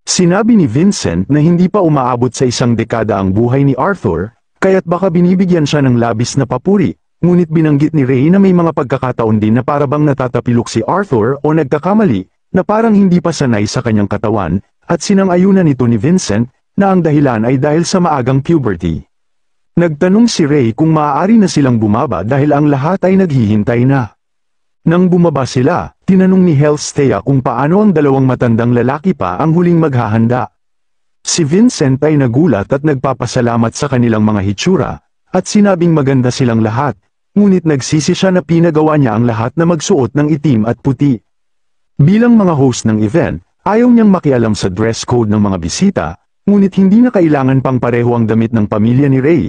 Sinabi ni Vincent na hindi pa umaabot sa 1 dekada ang buhay ni Arthur, kaya't baka binibigyan siya ng labis na papuri, ngunit binanggit ni Ray na may mga pagkakataon din na parabang natatapilok si Arthur o nagkakamali, na parang hindi pa sanay sa kanyang katawan, at sinang-ayunan nito ni Vincent, na ang dahilan ay dahil sa maagang puberty. Nagtanong si Ray kung maaari na silang bumaba dahil ang lahat ay naghihintay na. Nang bumaba sila, tinanong ni Helstea kung paano ang 2 matandang lalaki pa ang huling maghahanda. Si Vincent ay nagulat at nagpapasalamat sa kanilang mga hitsura, at sinabing maganda silang lahat, ngunit nagsisi siya na pinagawa niya ang lahat na magsuot ng itim at puti. Bilang mga host ng event, ayaw niyang makialam sa dress code ng mga bisita, ngunit hindi na kailangan pang pareho ang damit ng pamilya ni Ray.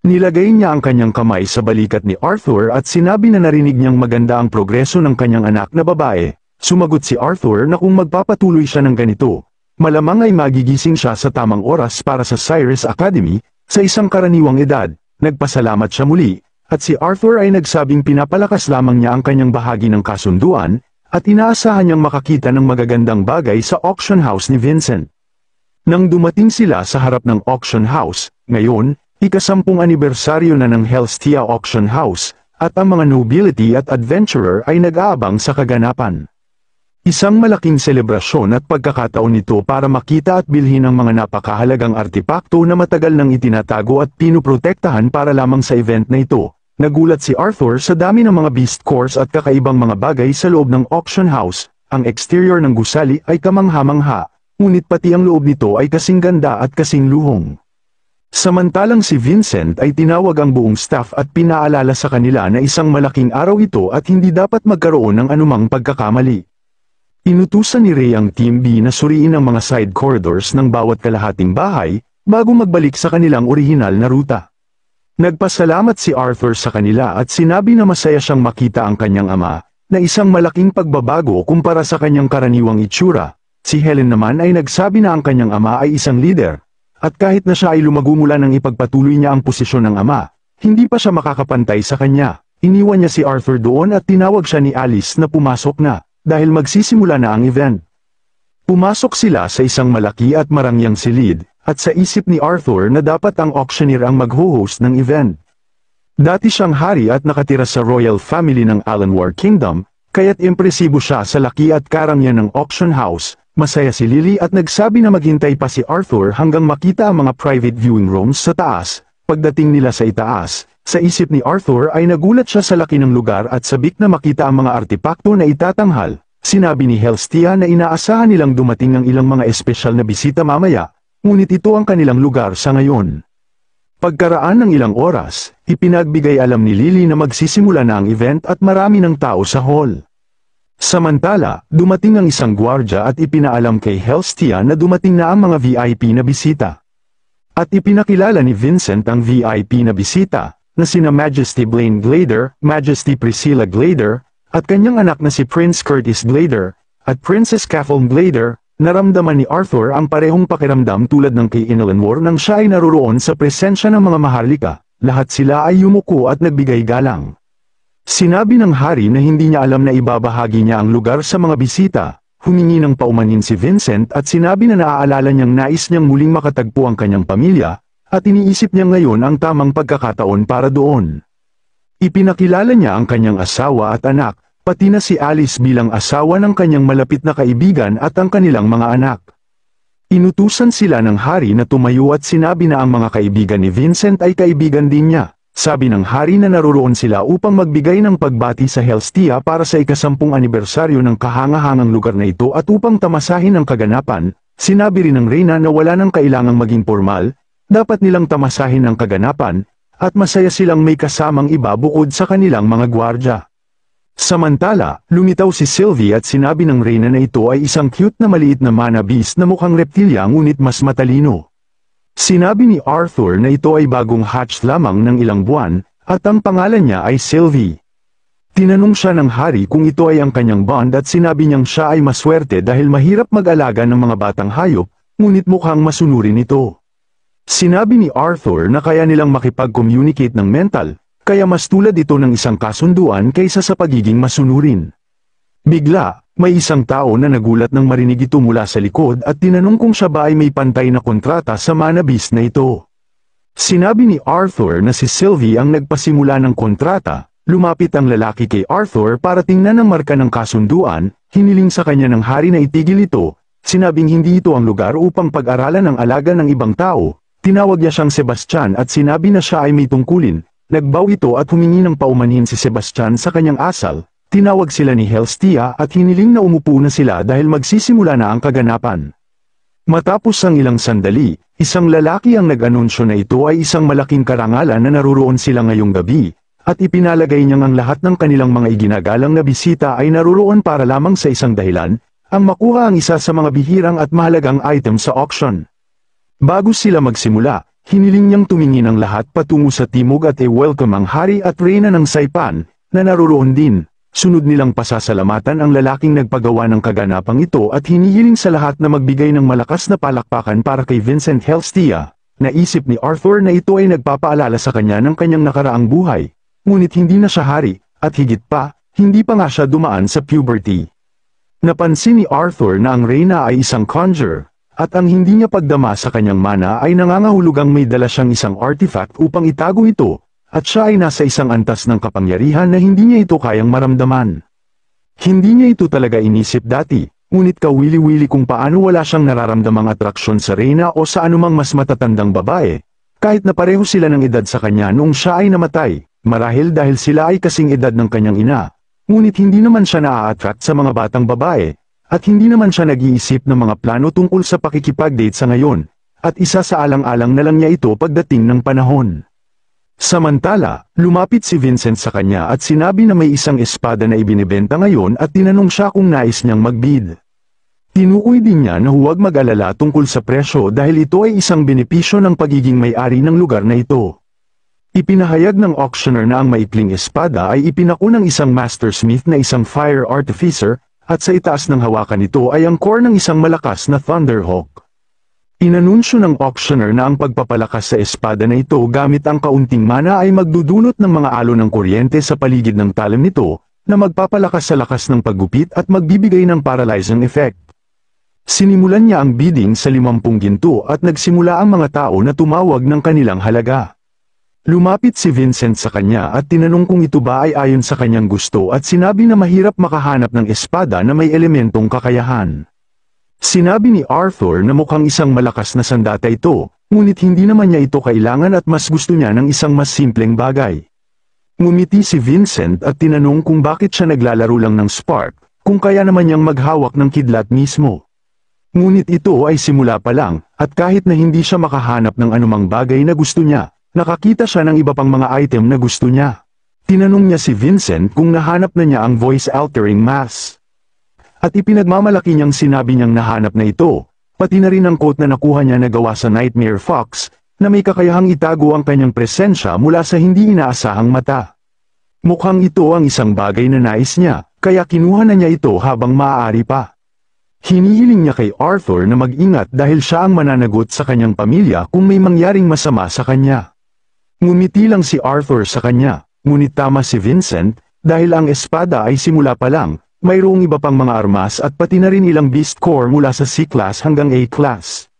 Nilagay niya ang kanyang kamay sa balikat ni Arthur at sinabi na narinig niyang maganda ang progreso ng kanyang anak na babae. Sumagot si Arthur na kung magpapatuloy siya ng ganito, malamang ay magigising siya sa tamang oras para sa Cyrus Academy, sa isang karaniwang edad. Nagpasalamat siya muli, at si Arthur ay nagsabing pinapalakas lamang niya ang kanyang bahagi ng kasunduan, at inaasahan niyang makakita ng magagandang bagay sa auction house ni Vincent. Nang dumating sila sa harap ng auction house, ngayon, ika-10 anibersaryo na ng Helstea Auction House, at ang mga nobility at adventurer ay nag-aabang sa kaganapan. Isang malaking selebrasyon at pagkakataon nito para makita at bilhin ang mga napakahalagang artipakto na matagal nang itinatago at pinuprotektahan para lamang sa event na ito. Nagulat si Arthur sa dami ng mga beast course at kakaibang mga bagay sa loob ng auction house. Ang exterior ng gusali ay kamangha-mangha, ngunit pati ang loob nito ay kasing ganda at kasing luhong. Samantalang si Vincent ay tinawag ang buong staff at pinaalala sa kanila na isang malaking araw ito at hindi dapat magkaroon ng anumang pagkakamali. Inutusan ni Ray ang Team B na suriin ang mga side corridors ng bawat kalahating bahay, bago magbalik sa kanilang orihinal na ruta. Nagpasalamat si Arthur sa kanila at sinabi na masaya siyang makita ang kanyang ama, na isang malaking pagbabago kumpara sa kanyang karaniwang itsura. Si Helen naman ay nagsabi na ang kanyang ama ay isang leader, at kahit na siya ay lumago mula nang ipagpatuloy niya ang posisyon ng ama, hindi pa siya makakapantay sa kanya. Iniwan niya si Arthur doon at tinawag siya ni Alice na pumasok na, dahil magsisimula na ang event. Pumasok sila sa isang malaki at marangyang silid, at sa isip ni Arthur na dapat ang auctioneer ang mag-host ng event. Dati siyang hari at nakatira sa royal family ng Alanwar Kingdom, kaya't impresibo siya sa laki at karangyan ng auction house. Masaya si Lily at nagsabi na maghintay pa si Arthur hanggang makita ang mga private viewing rooms sa taas. Pagdating nila sa itaas, sa isip ni Arthur ay nagulat siya sa laki ng lugar at sabik na makita ang mga artipakto na itatanghal. Sinabi ni Helstea na inaasahan nilang dumating ang ilang mga espesyal na bisita mamaya, ngunit ito ang kanilang lugar sa ngayon. Pagkaraan ng ilang oras, ipinagbigay alam ni Lily na magsisimula na ang event at marami ng tao sa hall. Samantala, dumating ang isang gwardya at ipinaalam kay Helstea na dumating na ang mga VIP na bisita. At ipinakilala ni Vincent ang VIP na bisita, na sina Majesty Blaine Glader, Majesty Priscilla Glader, at kanyang anak na si Prince Curtis Glader, at Princess Kathleen Glader. Naramdaman ni Arthur ang parehong pakiramdam tulad ng kay Inalanwar nang siya ay naroroon sa presensya ng mga maharlika. Lahat sila ay yumuko at nagbigay galang. Sinabi ng hari na hindi niya alam na ibabahagi niya ang lugar sa mga bisita, humingi ng paumanhin si Vincent at sinabi na naaalala niyang nais niyang muling makatagpo ang kanyang pamilya, at iniisip niya ngayon ang tamang pagkakataon para doon. Ipinakilala niya ang kanyang asawa at anak, pati na si Alice bilang asawa ng kanyang malapit na kaibigan at ang kanilang mga anak. Inutusan sila ng hari na tumayo at sinabi na ang mga kaibigan ni Vincent ay kaibigan din niya. Sabi ng hari na naroroon sila upang magbigay ng pagbati sa Helstia para sa ika-10 anibersaryo ng kahangahangang lugar na ito at upang tamasahin ang kaganapan. Sinabi rin ng reyna na wala nang kailangang maging formal, dapat nilang tamasahin ang kaganapan, at masaya silang may kasamang iba bukod sa kanilang mga gwardya. Samantala, lumitaw si Sylvie at sinabi ng reyna na ito ay isang cute na maliit na mana beast na mukhang reptilya ngunit mas matalino. Sinabi ni Arthur na ito ay bagong hatch lamang ng ilang buwan, at ang pangalan niya ay Sylvie. Tinanong siya ng hari kung ito ay ang kanyang bond at sinabi niyang siya ay maswerte dahil mahirap mag-alaga ng mga batang hayop, ngunit mukhang masunurin ito. Sinabi ni Arthur na kaya nilang makipag-communicate ng mental, kaya mas tulad ito ng isang kasunduan kaysa sa pagiging masunurin. Bigla, may isang tao na nagulat nang marinig ito mula sa likod at tinanong kung siya ba ay may pantay na kontrata sa mana beast na ito. Sinabi ni Arthur na si Sylvie ang nagpasimula ng kontrata. Lumapit ang lalaki kay Arthur para tingnan ang marka ng kasunduan, hiniling sa kanya ng hari na itigil ito, sinabing hindi ito ang lugar upang pag-aralan ang alaga ng ibang tao. Tinawag niya siyang Sebastian at sinabi na siya ay may tungkulin. Nagbaw ito at humingi ng paumanhin si Sebastian sa kanyang asal. Tinawag sila ni Helstia at hiniling na umupo na sila dahil magsisimula na ang kaganapan. Matapos ang ilang sandali, isang lalaki ang nag-anunsyo na ito ay isang malaking karangalan na naruroon sila ngayong gabi, at ipinalagay niyang ang lahat ng kanilang mga iginagalang na bisita ay naruroon para lamang sa isang dahilan, ang makuha ang isa sa mga bihirang at mahalagang item sa auction. Bago sila magsimula, hiniling niyang tumingin ang lahat patungo sa timog at i-welcome ang hari at reyna ng Saipan, na naruroon din. Sunod nilang pasasalamatan ang lalaking nagpagawa ng kaganapang ito at hinihiling sa lahat na magbigay ng malakas na palakpakan para kay Vincent Helstia. Naisip ni Arthur na ito ay nagpapaalala sa kanya ng kanyang nakaraang buhay. Ngunit hindi na siya hari, at higit pa, hindi pa nga siya dumaan sa puberty. Napansin ni Arthur na ang reyna ay isang conjurer, at ang hindi niya pagdama sa kanyang mana ay nangangahulugang may dala siyang isang artifact upang itago ito. At siya ay nasa isang antas ng kapangyarihan na hindi niya ito kayang maramdaman. Hindi niya ito talaga inisip dati, ngunit kawili-wili kung paano wala siyang nararamdamang atraksyon sa reyna o sa anumang mas matatandang babae, kahit na pareho sila ng edad sa kanya noong siya ay namatay, marahil dahil sila ay kasing edad ng kanyang ina, ngunit hindi naman siya naa-attract sa mga batang babae, at hindi naman siya nag-iisip ng mga plano tungkol sa pakikipag-date sa ngayon, at isa sa alang-alang na lang niya ito pagdating ng panahon. Samantala, lumapit si Vincent sa kanya at sinabi na may isang espada na ibinibenta ngayon at tinanong siya kung nais niyang magbid. Tinukoy din niya na huwag mag-alala tungkol sa presyo dahil ito ay isang benepisyo ng pagiging may-ari ng lugar na ito. Ipinahayag ng auctioneer na ang maikling espada ay ipinako ng isang mastersmith na isang fire artificer, at sa itaas ng hawakan nito ay ang core ng isang malakas na Thunderhawk. Inanunsyo ng auctioneer na ang pagpapalakas sa espada na ito gamit ang kaunting mana ay magdudulot ng mga alon ng kuryente sa paligid ng talim nito, na magpapalakas sa lakas ng paggupit at magbibigay ng paralyzing effect. Sinimulan niya ang bidding sa 50 ginto at nagsimula ang mga tao na tumawag ng kanilang halaga. Lumapit si Vincent sa kanya at tinanong kung ito ba ay ayon sa kanyang gusto at sinabi na mahirap makahanap ng espada na may elementong kakayahan. Sinabi ni Arthur na mukhang isang malakas na sandata ito, ngunit hindi naman niya ito kailangan at mas gusto niya ng isang mas simpleng bagay. Ngumiti si Vincent at tinanong kung bakit siya naglalaro lang ng spark, kung kaya naman niyang maghawak ng kidlat mismo. Ngunit ito ay simula pa lang, at kahit na hindi siya makahanap ng anumang bagay na gusto niya, nakakita siya ng iba pang mga item na gusto niya. Tinanong niya si Vincent kung nahanap na niya ang voice-altering mask. At ipinagmamalaki niyang sinabi niyang nahanap na ito, pati na rin ang quote na nakuha niya na gawa sa Nightmare Fox, na may kakayahang itago ang kanyang presensya mula sa hindi inaasahang mata. Mukhang ito ang isang bagay na nais niya, kaya kinuha na niya ito habang maaari pa. Hinihiling niya kay Arthur na mag-ingat dahil siya ang mananagot sa kanyang pamilya kung may mangyaring masama sa kanya. Ngumiti lang si Arthur sa kanya, ngunit tama si Vincent, dahil ang espada ay simula pa lang, mayroong iba pang mga armas at pati na rin ilang beast core mula sa C-class hanggang A-class.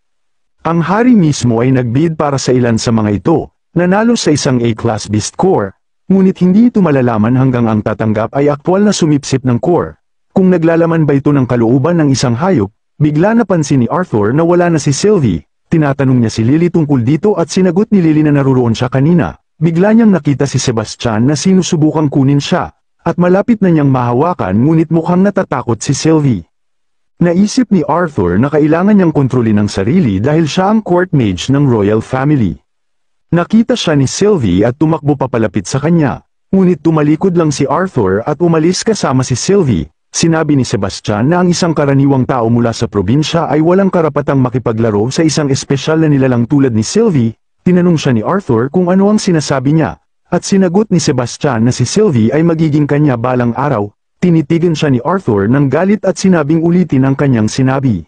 Ang hari mismo ay nagbid para sa ilan sa mga ito, nanalo sa isang A-class beast core, ngunit hindi ito malalaman hanggang ang tatanggap ay aktwal na sumipsip ng core. Kung naglalaman ba ito ng kalooban ng isang hayop, bigla napansin ni Arthur na wala na si Sylvie. Tinatanong niya si Lily tungkol dito at sinagot ni Lily na naruroon siya kanina. Bigla niyang nakita si Sebastian na sinusubukang kunin siya, at malapit na niyang mahawakan ngunit mukhang natatakot si Sylvie. Naisip ni Arthur na kailangan niyang kontrolin ang sarili dahil siya ang court mage ng royal family. Nakita siya ni Sylvie at tumakbo papalapit sa kanya, ngunit tumalikod lang si Arthur at umalis kasama si Sylvie. Sinabi ni Sebastian na ang isang karaniwang tao mula sa probinsya ay walang karapatang makipaglaro sa isang espesyal na nilalang tulad ni Sylvie. Tinanong siya ni Arthur kung ano ang sinasabi niya, at sinagot ni Sebastian na si Sylvie ay magiging kanya balang araw. Tinitigan siya ni Arthur ng galit at sinabing ulitin ang kanyang sinabi.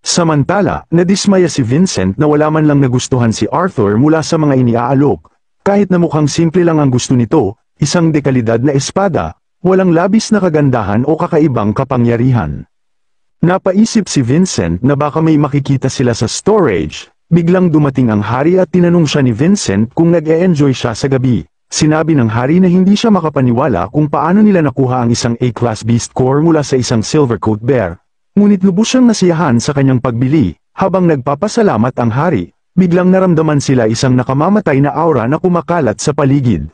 Samantala, nadismaya si Vincent na wala man lang nagustuhan si Arthur mula sa mga iniaalok. Kahit na mukhang simple lang ang gusto nito, isang dekalidad na espada, walang labis na kagandahan o kakaibang kapangyarihan. Napaisip si Vincent na baka may makikita sila sa storage. Biglang dumating ang hari at tinanong siya ni Vincent kung nag-e-enjoy siya sa gabi. Sinabi ng hari na hindi siya makapaniwala kung paano nila nakuha ang isang A-class beast core mula sa isang silvercoat bear. Ngunit lubos siyang nasiyahan sa kanyang pagbili. Habang nagpapasalamat ang hari, biglang naramdaman sila isang nakamamatay na aura na kumakalat sa paligid.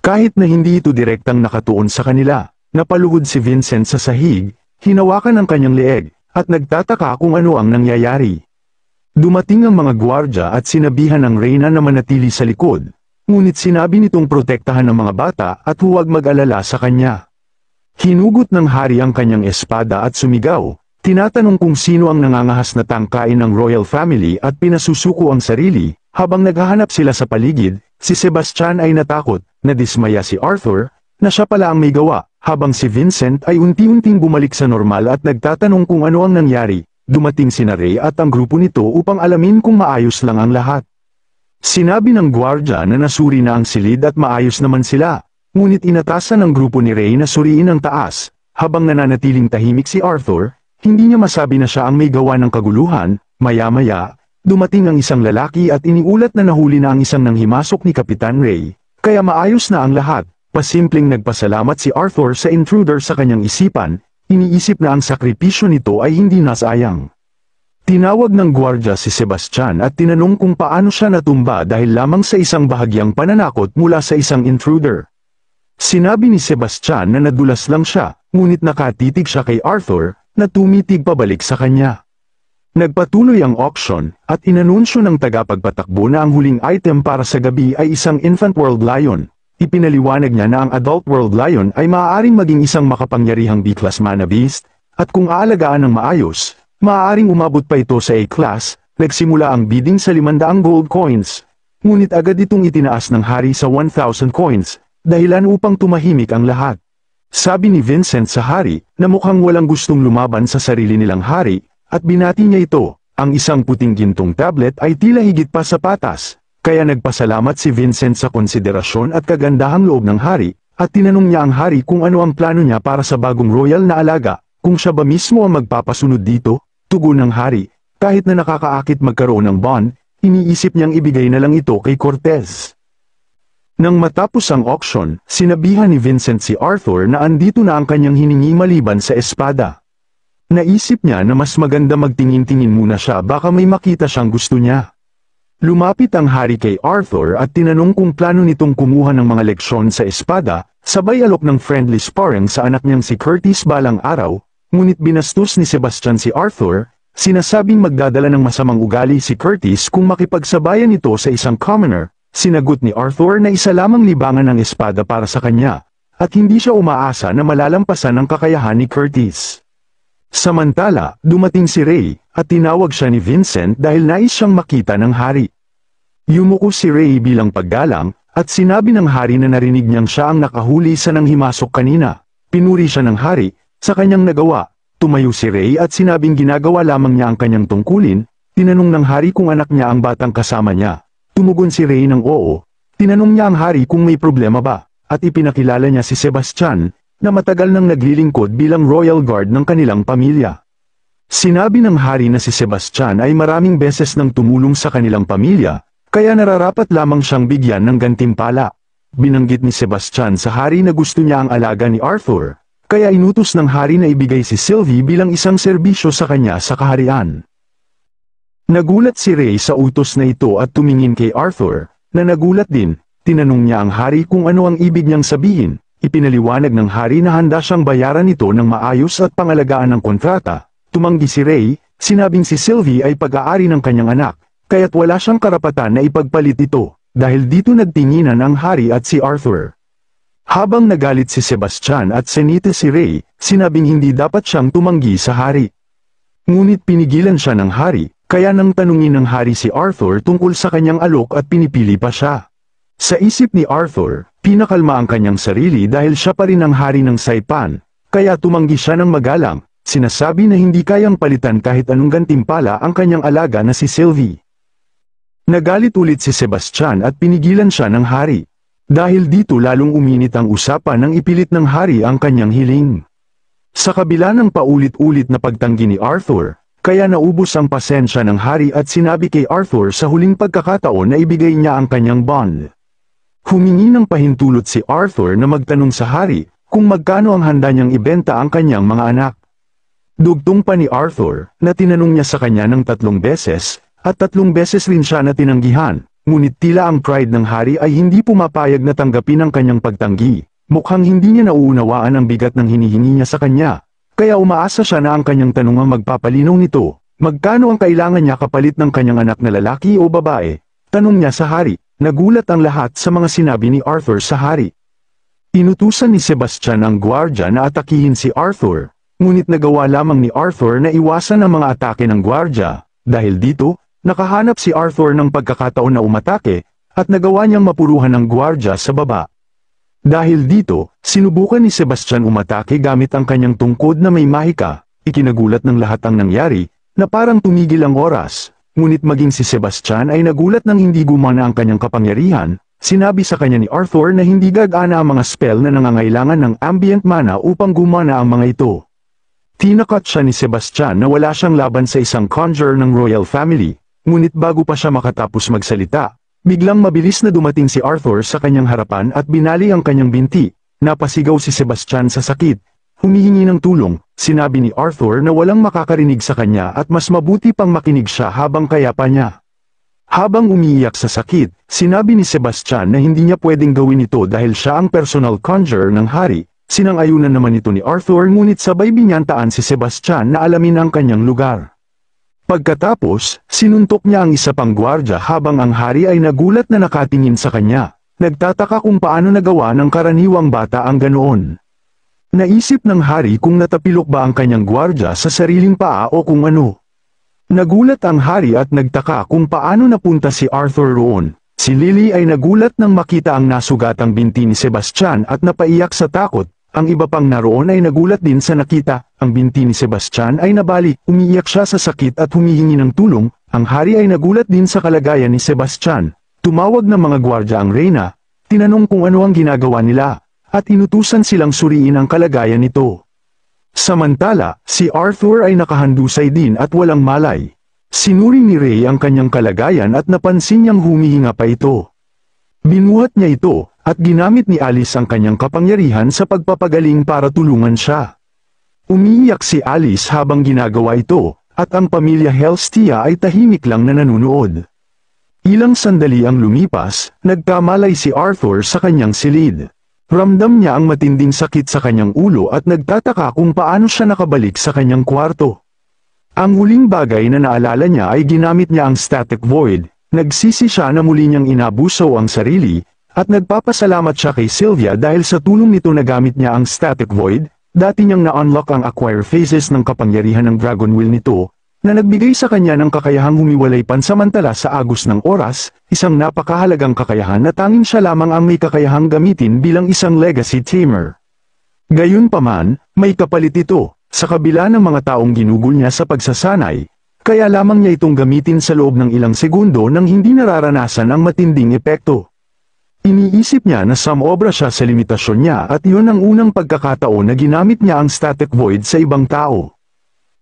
Kahit na hindi ito direktang nakatuon sa kanila, napaluhod si Vincent sa sahig, hinawakan ang kanyang leeg, at nagtataka kung ano ang nangyayari. Dumating ang mga gwardya at sinabihan ng reyna na manatili sa likod, ngunit sinabi nitong protektahan ang mga bata at huwag mag-alala sa kanya. Hinugot ng hari ang kanyang espada at sumigaw, tinatanong kung sino ang nangangahas na tangkain ng royal family at pinasusuko ang sarili. Habang naghahanap sila sa paligid, si Sebastian ay natakot, nadismaya si Arthur, na siya pala ang may gawa, habang si Vincent ay unti-unting bumalik sa normal at nagtatanong kung ano ang nangyari. Dumating sina Ray at ang grupo nito upang alamin kung maayos lang ang lahat. Sinabi ng gwardya na nasuri na ang silid at maayos naman sila, ngunit inatasan ng grupo ni Ray na suriin ang taas. Habang nananatiling tahimik si Arthur, hindi niya masabi na siya ang may gawa ng kaguluhan. Maya-maya, dumating ang isang lalaki at iniulat na nahuli na ang isang nanghimasok ni Kapitan Ray, kaya maayos na ang lahat. Pasimpleng nagpasalamat si Arthur sa intruder sa kanyang isipan, iniisip na ang sakripisyo nito ay hindi nasayang. Tinawag ng gwardya si Sebastian at tinanong kung paano siya natumba dahil lamang sa isang bahagyang pananakot mula sa isang intruder. Sinabi ni Sebastian na nadulas lang siya, ngunit nakatitig siya kay Arthur, na tumitig pabalik sa kanya. Nagpatuloy ang auction, at inanunsyo ng tagapagpatakbo na ang huling item para sa gabi ay isang Infant World Lion. Ipinaliwanag niya na ang Adult World Lion ay maaaring maging isang makapangyarihang B-class mana beast, at kung aalagaan ng maayos, maaaring umabot pa ito sa A-class. Nagsimula ang bidding sa 500 gold coins. Ngunit agad itong itinaas ng hari sa 1,000 coins, dahilan upang tumahimik ang lahat. Sabi ni Vincent sa hari, na mukhang walang gustong lumaban sa sarili nilang hari, at binati niya ito. Ang isang puting gintong tablet ay tila higit pa sa patas. Kaya nagpasalamat si Vincent sa konsiderasyon at kagandahang loob ng hari, at tinanong niya ang hari kung ano ang plano niya para sa bagong royal na alaga, kung siya ba mismo ang magpapasunod dito. Tugon ng hari, kahit na nakakaakit magkaroon ng bond, iniisip niyang ibigay na lang ito kay Cortez. Nang matapos ang auction, sinabihan ni Vincent si Arthur na andito na ang kanyang hiningi maliban sa espada. Naisip niya na mas maganda magtingin-tingin muna siya baka may makita siyang gusto niya. Lumapit ang hari kay Arthur at tinanong kung plano nitong kumuha ng mga leksyon sa espada, sabay alok ng friendly sparring sa anak niyang si Curtis balang araw, ngunit binastos ni Sebastian si Arthur, sinasabing magdadala ng masamang ugali si Curtis kung makipagsabayan ito sa isang commoner. Sinagot ni Arthur na isa lamang libangan ng espada para sa kanya, at hindi siya umaasa na malalampasan ang kakayahan ni Curtis. Samantala, dumating si Ray, at tinawag siya ni Vincent dahil nais siyang makita ng hari. Yumuko si Ray bilang paggalang, at sinabi ng hari na narinig niyang siya ang nakahuli sa nanghimasok kanina. Pinuri siya ng hari, sa kanyang nagawa. Tumayo si Ray at sinabing ginagawa lamang niya ang kanyang tungkulin. Tinanong ng hari kung anak niya ang batang kasama niya. Tumugon si Ray ng oo. Tinanong niya ang hari kung may problema ba, at ipinakilala niya si Sebastian. na matagal nang naglilingkod bilang royal guard ng kanilang pamilya. Sinabi ng hari na si Sebastian ay maraming beses nang tumulong sa kanilang pamilya, kaya nararapat lamang siyang bigyan ng gantimpala. Binanggit ni Sebastian sa hari na gusto niya ang alaga ni Arthur, kaya inutos ng hari na ibigay si Sylvie bilang isang serbisyo sa kanya sa kaharian. Nagulat si Ray sa utos na ito at tumingin kay Arthur, na nagulat din. Tinanong niya ang hari kung ano ang ibig niyang sabihin. Ipinaliwanag ng hari na handa siyang bayaran ito ng maayos at pangalagaan ng kontrata. Tumanggi si Ray, sinabing si Sylvie ay pag-aari ng kanyang anak, kaya't wala siyang karapatan na ipagpalit ito, dahil dito nagtinginan ang hari at si Arthur. Habang nagalit si Sebastian at senite si Ray, sinabing hindi dapat siyang tumanggi sa hari. Ngunit pinigilan siya ng hari, kaya nang tanungin ng hari si Arthur tungkol sa kanyang alok at pinipili pa siya. Sa isip ni Arthur, pinakalma ang kanyang sarili dahil siya pa rin ang hari ng Saipan, kaya tumanggi siya ng magalang, sinasabi na hindi kayang palitan kahit anong gantimpala ang kanyang alaga na si Sylvie. Nagalit ulit si Sebastian at pinigilan siya ng hari. Dahil dito lalong uminit ang usapan nang ipilit ng hari ang kanyang hiling. Sa kabila ng paulit-ulit na pagtanggi ni Arthur, kaya naubos ang pasensya ng hari at sinabi kay Arthur sa huling pagkakataon na ibigay niya ang kanyang bond. Humingi ng pahintulot si Arthur na magtanong sa hari kung magkano ang handa niyang ibenta ang kanyang mga anak. Dugtong pa ni Arthur na tinanong niya sa kanya ng 3 beses, at 3 beses rin siya na tinanggihan, ngunit tila ang pride ng hari ay hindi pumapayag na tanggapin ang kanyang pagtanggi. Mukhang hindi niya nauunawaan ang bigat ng hinihingi niya sa kanya, kaya umaasa siya na ang kanyang tanong ang magpapalinaw nito. Magkano ang kailangan niya kapalit ng kanyang anak na lalaki o babae? Tanong niya sa hari. Nagulat ang lahat sa mga sinabi ni Arthur sa hari. Inutusan ni Sebastian ang gwardya na atakihin si Arthur, ngunit nagawa lamang ni Arthur na iwasan ang mga atake ng gwardya. Dahil dito, nakahanap si Arthur ng pagkakataon na umatake, at nagawa niyang mapuruhan ang gwardya sa baba. Dahil dito, sinubukan ni Sebastian umatake gamit ang kanyang tungkod na may mahika. Ikinagulat ng lahat ang nangyari, na parang tumigil ang oras. Ngunit maging si Sebastian ay nagulat nang hindi gumana ang kanyang kapangyarihan. Sinabi sa kanya ni Arthur na hindi gagana ang mga spell na nangangailangan ng ambient mana upang gumana ang mga ito. Tinakat siya ni Sebastian na wala siyang laban sa isang conjurer ng royal family, ngunit bago pa siya makatapos magsalita, biglang mabilis na dumating si Arthur sa kanyang harapan at binali ang kanyang binti. Napasigaw si Sebastian sa sakit. Humihingi ng tulong, sinabi ni Arthur na walang makakarinig sa kanya at mas mabuti pang makinig siya habang kaya pa niya. Habang umiiyak sa sakit, sinabi ni Sebastian na hindi niya pwedeng gawin ito dahil siya ang personal conjurer ng hari. Sinang-ayunan naman ito ni Arthur ngunit sabay binyantaan si Sebastian na alamin ang kanyang lugar. Pagkatapos, sinuntok niya ang isa pang gwardya habang ang hari ay nagulat na nakatingin sa kanya. Nagtataka kung paano nagawa ng karaniwang bata ang ganoon. Naisip ng hari kung natapilok ba ang kanyang gwardya sa sariling paa o kung ano. Nagulat ang hari at nagtaka kung paano napunta si Arthur roon. Si Lily ay nagulat nang makita ang nasugatang binti ni Sebastian at napaiyak sa takot. Ang iba pang naroon ay nagulat din sa nakita. Ang binti ni Sebastian ay nabali, umiiyak siya sa sakit at humihingi ng tulong. Ang hari ay nagulat din sa kalagayan ni Sebastian. Tumawag ng mga gwardya ang reyna, tinanong kung ano ang ginagawa nila, at inutusan silang suriin ang kalagayan nito. Samantala, si Arthur ay nakahandusay din at walang malay. Sinuri ni Ray ang kanyang kalagayan at napansin niyang humihinga pa ito. Binuhat niya ito, at ginamit ni Alice ang kanyang kapangyarihan sa pagpapagaling para tulungan siya. Umiiyak si Alice habang ginagawa ito, at ang pamilya Helstia ay tahimik lang na nanunood. Ilang sandali ang lumipas, nagkamalay si Arthur sa kanyang silid. Ramdam niya ang matinding sakit sa kanyang ulo at nagtataka kung paano siya nakabalik sa kanyang kwarto. Ang huling bagay na naalala niya ay ginamit niya ang static void. Nagsisi siya na muli niyang inabuso ang sarili, at nagpapasalamat siya kay Sylvia dahil sa tulong nito nagamit niya ang static void. Dati niyang na-unlock ang acquire phases ng kapangyarihan ng Dragon Will nito, na nagbigay sa kanya ng kakayahang humiwalay pansamantala sa agos ng oras, isang napakahalagang kakayahan na tanging siya lamang ang may kakayahang gamitin bilang isang legacy tamer. Gayunpaman, may kapalit ito, sa kabila ng mga taong ginugol niya sa pagsasanay, kaya lamang niya itong gamitin sa loob ng ilang segundo nang hindi nararanasan ang matinding epekto. Iniisip niya na sumobra siya sa limitasyon niya at iyon ang unang pagkakataon na ginamit niya ang static void sa ibang tao.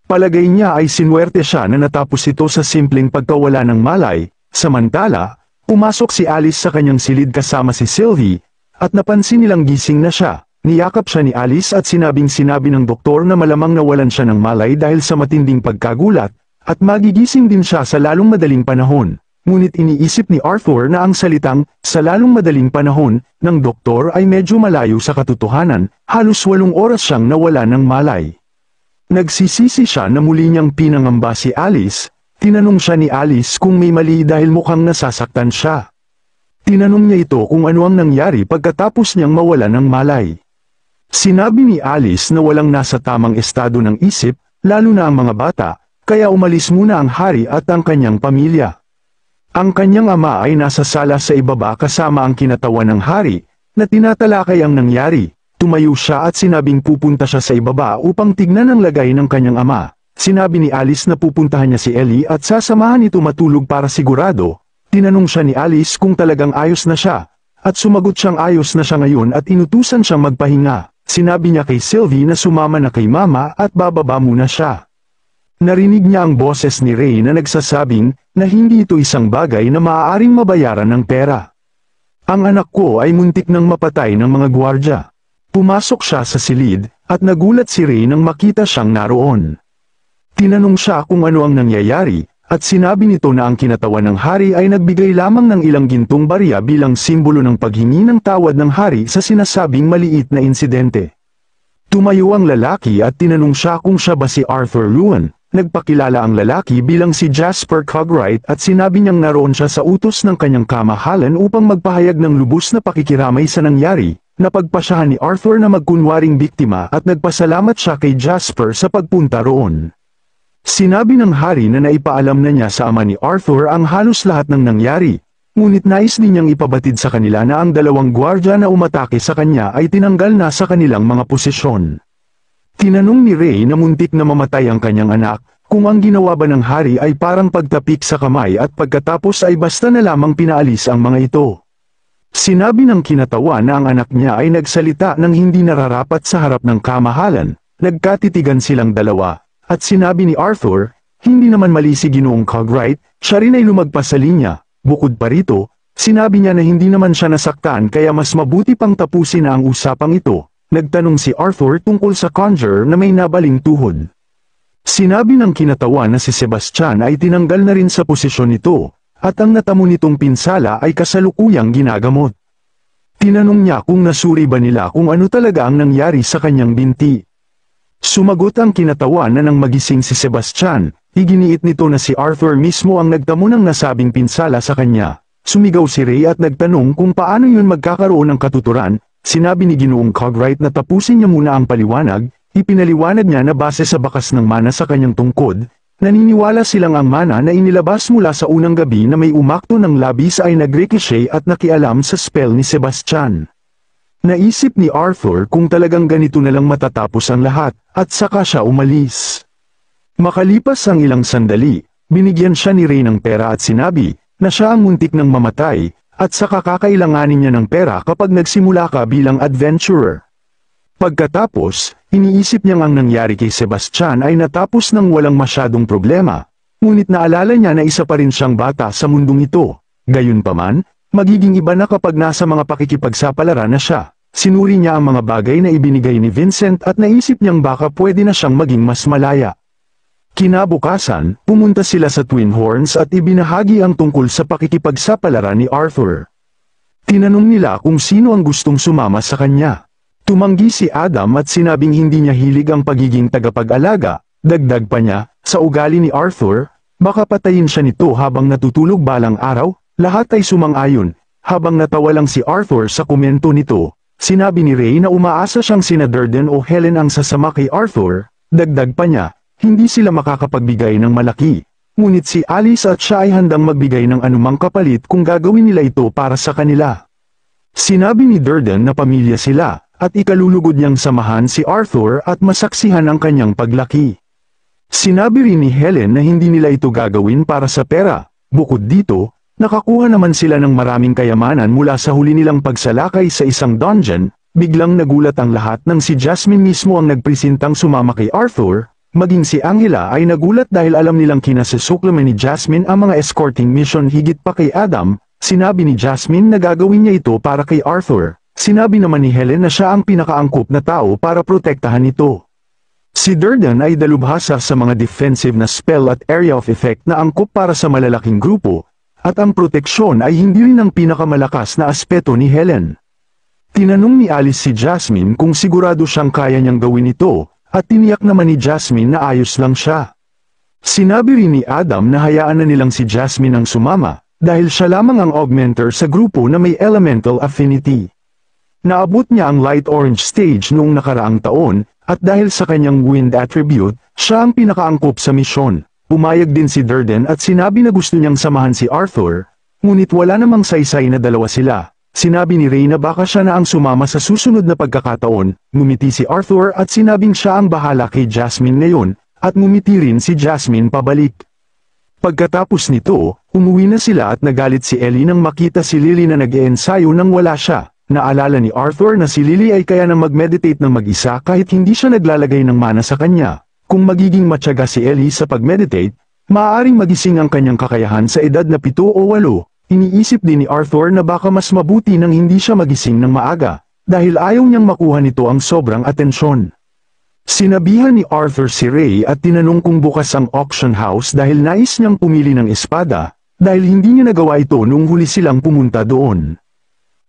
Palagay niya ay sinuwerte siya na natapos ito sa simpleng pagkawala ng malay, samantala, pumasok si Alice sa kanyang silid kasama si Sylvie, at napansin nilang gising na siya. Niyakap siya ni Alice at sinabi ng doktor na malamang nawalan siya ng malay dahil sa matinding pagkagulat, at magigising din siya sa lalong madaling panahon. Ngunit iniisip ni Arthur na ang salitang, sa lalong madaling panahon, ng doktor ay medyo malayo sa katotohanan, halos 8 oras siyang nawala ng malay. Nagsisisi siya na muli niyang pinangamba si Alice, tinanong siya ni Alice kung may mali dahil mukhang nasasaktan siya. Tinanong niya ito kung ano ang nangyari pagkatapos niyang mawala ng malay. Sinabi ni Alice na walang nasa tamang estado ng isip, lalo na ang mga bata, kaya umalis muna ang hari at ang kanyang pamilya. Ang kanyang ama ay nasa sala sa ibaba kasama ang kinatawan ng hari, na tinatalakay ang nangyari. Tumayo siya at sinabing pupunta siya sa ibaba upang tignan ang lagay ng kanyang ama. Sinabi ni Alice na pupuntahan niya si Ellie at sasamahan ito matulog para sigurado. Tinanong siya ni Alice kung talagang ayos na siya, at sumagot siyang ayos na siya ngayon at inutusan siyang magpahinga. Sinabi niya kay Sylvie na sumama na kay mama at bababa muna siya. Narinig niya ang boses ni Ray na nagsasabing na hindi ito isang bagay na maaaring mabayaran ng pera. Ang anak ko ay muntik nang mapatay ng mga gwardya. Pumasok siya sa silid, at nagulat si Ray nang makita siyang naroon. Tinanong siya kung ano ang nangyayari, at sinabi nito na ang kinatawan ng hari ay nagbigay lamang ng ilang gintong barya bilang simbolo ng paghingi ng tawad ng hari sa sinasabing maliit na insidente. Tumayo ang lalaki at tinanong siya kung siya ba si Arthur Ruan. Nagpakilala ang lalaki bilang si Jasper Cogwright at sinabi niyang naroon siya sa utos ng kanyang kamahalan upang magpahayag ng lubos na pakikiramay sa nangyari. Napagpasyahan ni Arthur na magkunwaring biktima at nagpasalamat siya kay Jasper sa pagpunta roon. Sinabi ng hari na naipaalam na niya sa ama ni Arthur ang halos lahat ng nangyari, ngunit nais din niyang ipabatid sa kanila na ang 2 gwardya na umatake sa kanya ay tinanggal na sa kanilang mga posisyon. Tinanong ni Ray na muntik na mamatay ang kanyang anak, kung ang ginawa ba ng hari ay parang pagtapik sa kamay at pagkatapos ay basta na lamang pinaalis ang mga ito. Sinabi ng kinatawan na ang anak niya ay nagsalita ng hindi nararapat sa harap ng kamahalan, nagkatitigan silang dalawa, at sinabi ni Arthur, hindi naman mali si Ginoong Cogwright, siya rin ay lumagpas sa linya. Bukod pa rito, sinabi niya na hindi naman siya nasaktan kaya mas mabuti pang tapusin na ang usapang ito. Nagtanong si Arthur tungkol sa conjurer na may nabaling tuhod. Sinabi ng kinatawan na si Sebastian ay tinanggal na rin sa posisyon nito, at ang natamo nitong pinsala ay kasalukuyang ginagamot. Tinanong niya kung nasuri ba nila kung ano talaga ang nangyari sa kanyang binti. Sumagot ang kinatawan na nang magising si Sebastian, iginiit nito na si Arthur mismo ang nagtamo ng nasabing pinsala sa kanya. Sumigaw si Ray at nagtanong kung paano yun magkakaroon ng katuturan. Sinabi ni Ginoong Cogwright na tapusin niya muna ang paliwanag, ipinaliwanag niya na base sa bakas ng mana sa kanyang tungkod, naniniwala silang ang mana na inilabas mula sa unang gabi na may umakto ng labis ay nag-ricochet at nakialam sa spell ni Sebastian. Naisip ni Arthur kung talagang ganito na lang matatapos ang lahat, at saka siya umalis. Makalipas ang ilang sandali, binigyan siya ni Ray ng pera at sinabi na siya ang muntik ng mamatay, at saka kakailanganin niya ng pera kapag nagsimula ka bilang adventurer. Pagkatapos, iniisip niyang ang nangyari kay Sebastian ay natapos ng walang masyadong problema, ngunit naalala niya na isa pa rin siyang bata sa mundong ito. Gayunpaman, magiging iba na kapag nasa mga pakikipagsapalaran na siya. Sinuri niya ang mga bagay na ibinigay ni Vincent at naisip niyang baka pwede na siyang maging mas malaya. Kinabukasan, pumunta sila sa Twin Horns at ibinahagi ang tungkol sa pakikipagsapalaran ni Arthur. Tinanong nila kung sino ang gustong sumama sa kanya. Tumanggi si Adam at sinabing hindi niya hilig ang pagiging tagapag-alaga. Dagdag pa niya, sa ugali ni Arthur, baka patayin siya nito habang natutulog balang araw. Lahat ay sumang-ayon. Habang natawa lang si Arthur sa komento nito, sinabi ni Ray na umaasa siyang sina Durden o Helen ang sasama kay Arthur. Dagdag pa niya, hindi sila makakapagbigay ng malaki, ngunit si Alice at siya ay handang magbigay ng anumang kapalit kung gagawin nila ito para sa kanila. Sinabi ni Durden na pamilya sila, at ikalulugod niyang samahan si Arthur at masaksihan ang kanyang paglaki. Sinabi rin ni Helen na hindi nila ito gagawin para sa pera. Bukod dito, Nakakuha naman sila ng maraming kayamanan mula sa huli nilang pagsalakay sa isang dungeon. Biglang nagulat ang lahat nang si Jasmine mismo ang nagpresentang sumama kay Arthur. Maging si Angela ay nagulat dahil alam nilang kinasusuklaman ni Jasmine ang mga escorting mission higit pa kay Adam. Sinabi ni Jasmine na gagawin niya ito para kay Arthur. Sinabi naman ni Helen na siya ang pinakaangkop na tao para protektahan ito. Si Durden ay dalubhasa sa mga defensive na spell at area of effect na angkop para sa malalaking grupo. At ang proteksyon ay hindi rin ang pinakamalakas na aspeto ni Helen. Tinanong ni Alice si Jasmine kung sigurado siyang kaya niyang gawin ito, at tiniyak naman ni Jasmine na ayos lang siya. Sinabi rin ni Adam na hayaan na nilang si Jasmine ang sumama, dahil siya lamang ang augmenter sa grupo na may elemental affinity. Naabot niya ang light orange stage noong nakaraang taon, at dahil sa kanyang wind attribute, siya ang pinakaangkop sa misyon. Pumayag din si Durden at sinabi na gusto niyang samahan si Arthur, ngunit wala namang saysay na dalawa sila. Sinabi ni Ray na baka siya na ang sumama sa susunod na pagkakataon. Ngumiti si Arthur at sinabing siya ang bahala kay Jasmine ngayon, at ngumiti rin si Jasmine pabalik. Pagkatapos nito, umuwi na sila at nagalit si Ellie nang makita si Lily na nag-iensayo nang wala siya. Naalala ni Arthur na si Lily ay kaya nang mag-meditate ng mag-isa kahit hindi siya naglalagay ng mana sa kanya. Kung magiging matyaga si Ellie sa pag-meditate, maaaring magising ang kanyang kakayahan sa edad na 7 o 8. Iniisip din ni Arthur na baka mas mabuti nang hindi siya magising ng maaga, dahil ayaw niyang makuha nito ang sobrang atensyon. Sinabihan ni Arthur si Ray at tinanong kung bukas ang auction house dahil nais niyang pumili ng espada, dahil hindi niya nagawa ito nung huli silang pumunta doon.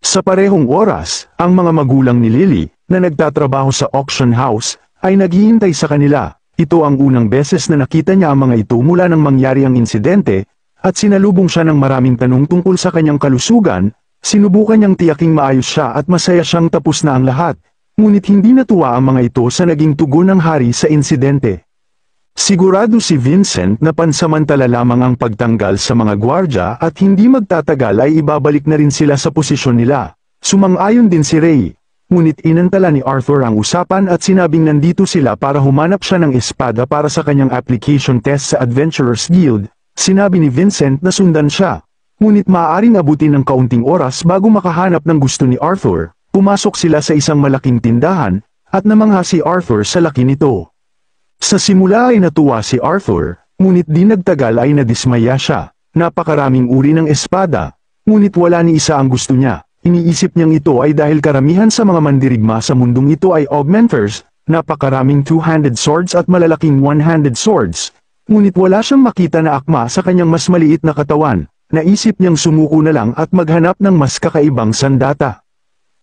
Sa parehong oras, ang mga magulang ni Lily, na nagtatrabaho sa auction house, ay naghihintay sa kanila. Ito ang unang beses na nakita niya ang mga ito mula nang mangyari ang insidente, at sinalubong siya ng maraming tanong tungkol sa kanyang kalusugan. Sinubukan niyang tiyaking maayos siya at masaya siyang tapos na ang lahat, ngunit hindi natuwa ang mga ito sa naging tugon ng hari sa insidente. Sigurado si Vincent na pansamantala lamang ang pagtanggal sa mga gwardya at hindi magtatagal ay ibabalik na rin sila sa posisyon nila. Sumang-ayon din si Ray. Ngunit inantala ni Arthur ang usapan at sinabing nandito sila para humanap siya ng espada para sa kanyang application test sa Adventurers Guild. Sinabi ni Vincent na sundan siya. Ngunit maaaring abutin ng kaunting oras bago makahanap ng gusto ni Arthur. Pumasok sila sa isang malaking tindahan, at namangha si Arthur sa laki nito. Sa simula ay natuwa si Arthur, ngunit di nagtagal ay nadismaya siya. Napakaraming uri ng espada, ngunit wala ni isa ang gusto niya. Iniisip niyang ito ay dahil karamihan sa mga mandirigma sa mundong ito ay augmenters, napakaraming two-handed swords at malalaking one-handed swords. Ngunit wala siyang makita na akma sa kanyang mas maliit na katawan. Naisip niyang sumuko na lang at maghanap ng mas kakaibang sandata.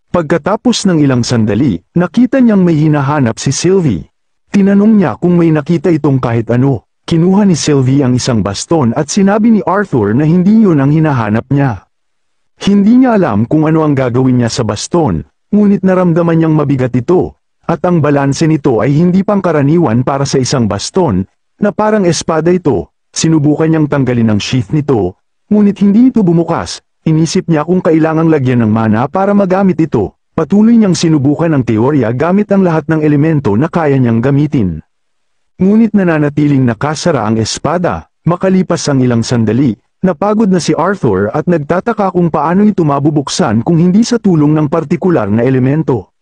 Pagkatapos ng ilang sandali, nakita niyang may hinahanap si Sylvie. Tinanong niya kung may nakita itong kahit ano. Kinuha ni Sylvie ang isang baston at sinabi ni Arthur na hindi yun ang hinahanap niya. Hindi niya alam kung ano ang gagawin niya sa baston, ngunit naramdaman niyang mabigat ito, at ang balanse nito ay hindi pangkaraniwan para sa isang baston, na parang espada ito. Sinubukan niyang tanggalin ang sheath nito, ngunit hindi ito bumukas. Inisip niya kung kailangang lagyan ng mana para magamit ito. Patuloy niyang sinubukan ang teorya gamit ang lahat ng elemento na kaya niyang gamitin. Ngunit nananatiling nakasara ang espada. Makalipas ang ilang sandali, napagod na si Arthur at nagtataka kung paano ito mabubuksan kung hindi sa tulong ng partikular na elemento.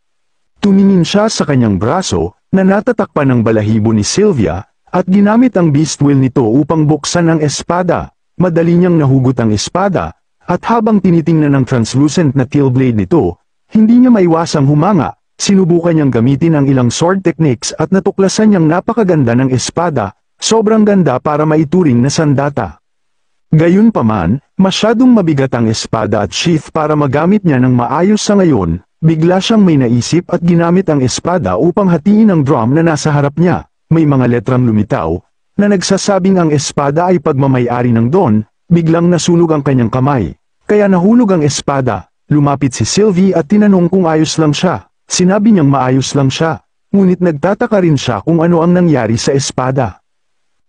Tumingin siya sa kanyang braso, na natatakpan ng balahibo ni Sylvia, at ginamit ang beast will nito upang buksan ang espada. Madali niyang nahugot ang espada, at habang tinitingnan ng translucent na steel blade nito, hindi niya maiwasang humanga. Sinubukan niyang gamitin ang ilang sword techniques at natuklasan niyang napakaganda ng espada, sobrang ganda para maituring na sandata. Gayunpaman, masyadong mabigat ang espada at sheath para magamit niya ng maayos sa ngayon. Bigla siyang may naisip at ginamit ang espada upang hatiin ang drum na nasa harap niya. May mga letrang lumitaw, na nagsasabing ang espada ay pagmamayari ng Don. Biglang nasunog ang kanyang kamay, kaya nahulog ang espada. Lumapit si Sylvie at tinanong kung ayos lang siya. Sinabi niyang maayos lang siya, ngunit nagtataka rin siya kung ano ang nangyari sa espada.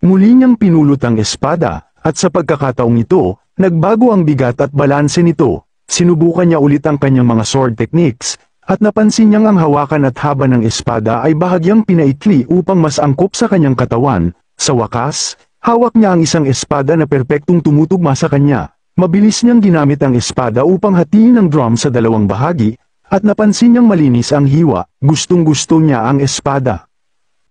Muli niyang pinulot ang espada, at sa pagkakataong ito, nagbago ang bigat at balanse nito. Sinubukan niya ulit ang kanyang mga sword techniques, at napansin niyang ang hawakan at haba ng espada ay bahagyang pinaikli upang mas angkop sa kanyang katawan. Sa wakas, hawak niya ang isang espada na perpektong tumutugma sa kanya. Mabilis niyang ginamit ang espada upang hatiin ang drum sa dalawang bahagi, at napansin niyang malinis ang hiwa, gustong-gusto niya ang espada.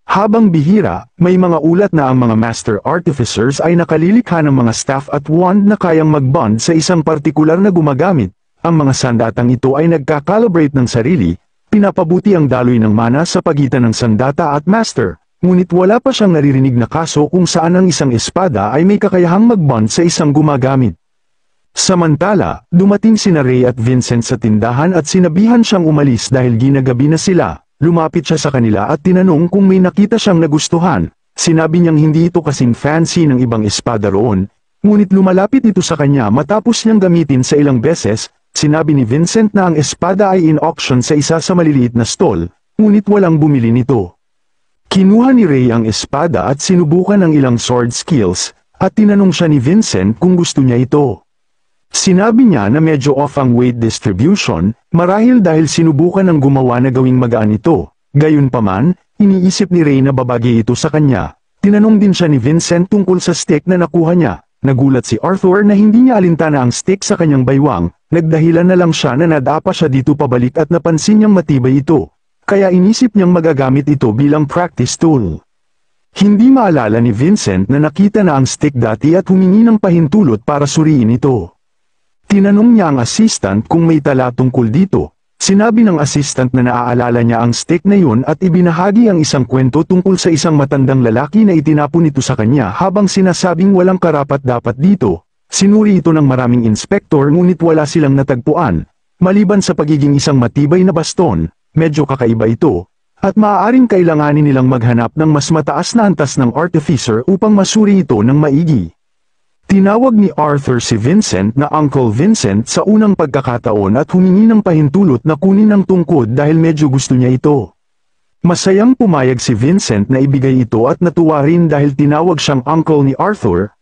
Habang bihira, may mga ulat na ang mga Master Artificers ay nakalilikha ng mga staff at wand na kayang mag-bond sa isang partikular na gumagamit. Ang mga sandatang ito ay nagkakalibrate ng sarili, pinapabuti ang daloy ng mana sa pagitan ng sandata at master, ngunit wala pa siyang naririnig na kaso kung saan ang isang espada ay may kakayahang mag-bond sa isang gumagamit. Samantala, dumating sina Ray at Vincent sa tindahan at sinabihan siyang umalis dahil ginagabi na sila. Lumapit siya sa kanila at tinanong kung may nakita siyang nagustuhan. Sinabi niyang hindi ito kasing fancy ng ibang espada roon, ngunit lumalapit ito sa kanya matapos niyang gamitin sa ilang beses. Sinabi ni Vincent na ang espada ay in-auction sa isa sa maliliit na stall, ngunit walang bumili nito. Kinuha ni Ray ang espada at sinubukan ang ilang sword skills, at tinanong siya ni Vincent kung gusto niya ito. Sinabi niya na medyo off ang weight distribution, marahil dahil sinubukan ng gumawa na gawing magaan ito. Gayunpaman, iniisip ni Ray na babagay ito sa kanya. Tinanong din siya ni Vincent tungkol sa stick na nakuha niya. Nagulat si Arthur na hindi niya alintana ang stick sa kanyang baywang, nagdahilan na lang siya na nadapa siya dito pabalik at napansin niyang matibay ito. Kaya inisip niyang magagamit ito bilang practice tool. Hindi maalala ni Vincent na nakita na ang stick dati at humingi ng pahintulot para suriin ito. Tinanong niya ang assistant kung may tala tungkol dito. Sinabi ng assistant na naaalala niya ang stick na yun at ibinahagi ang isang kwento tungkol sa isang matandang lalaki na itinapon ito sa kanya habang sinasabing walang karapat-dapat dito. Sinuri ito ng maraming inspektor ngunit wala silang natagpuan. Maliban sa pagiging isang matibay na baston, medyo kakaiba ito, at maaaring kailanganin nilang maghanap ng mas mataas na antas ng artificer upang masuri ito ng maigi. Tinawag ni Arthur si Vincent na Uncle Vincent sa unang pagkakataon at humingi ng pahintulot na kunin ang tungkod dahil medyo gusto niya ito. Masayang pumayag si Vincent na ibigay ito at natuwa rin dahil tinawag siyang uncle ni Arthur.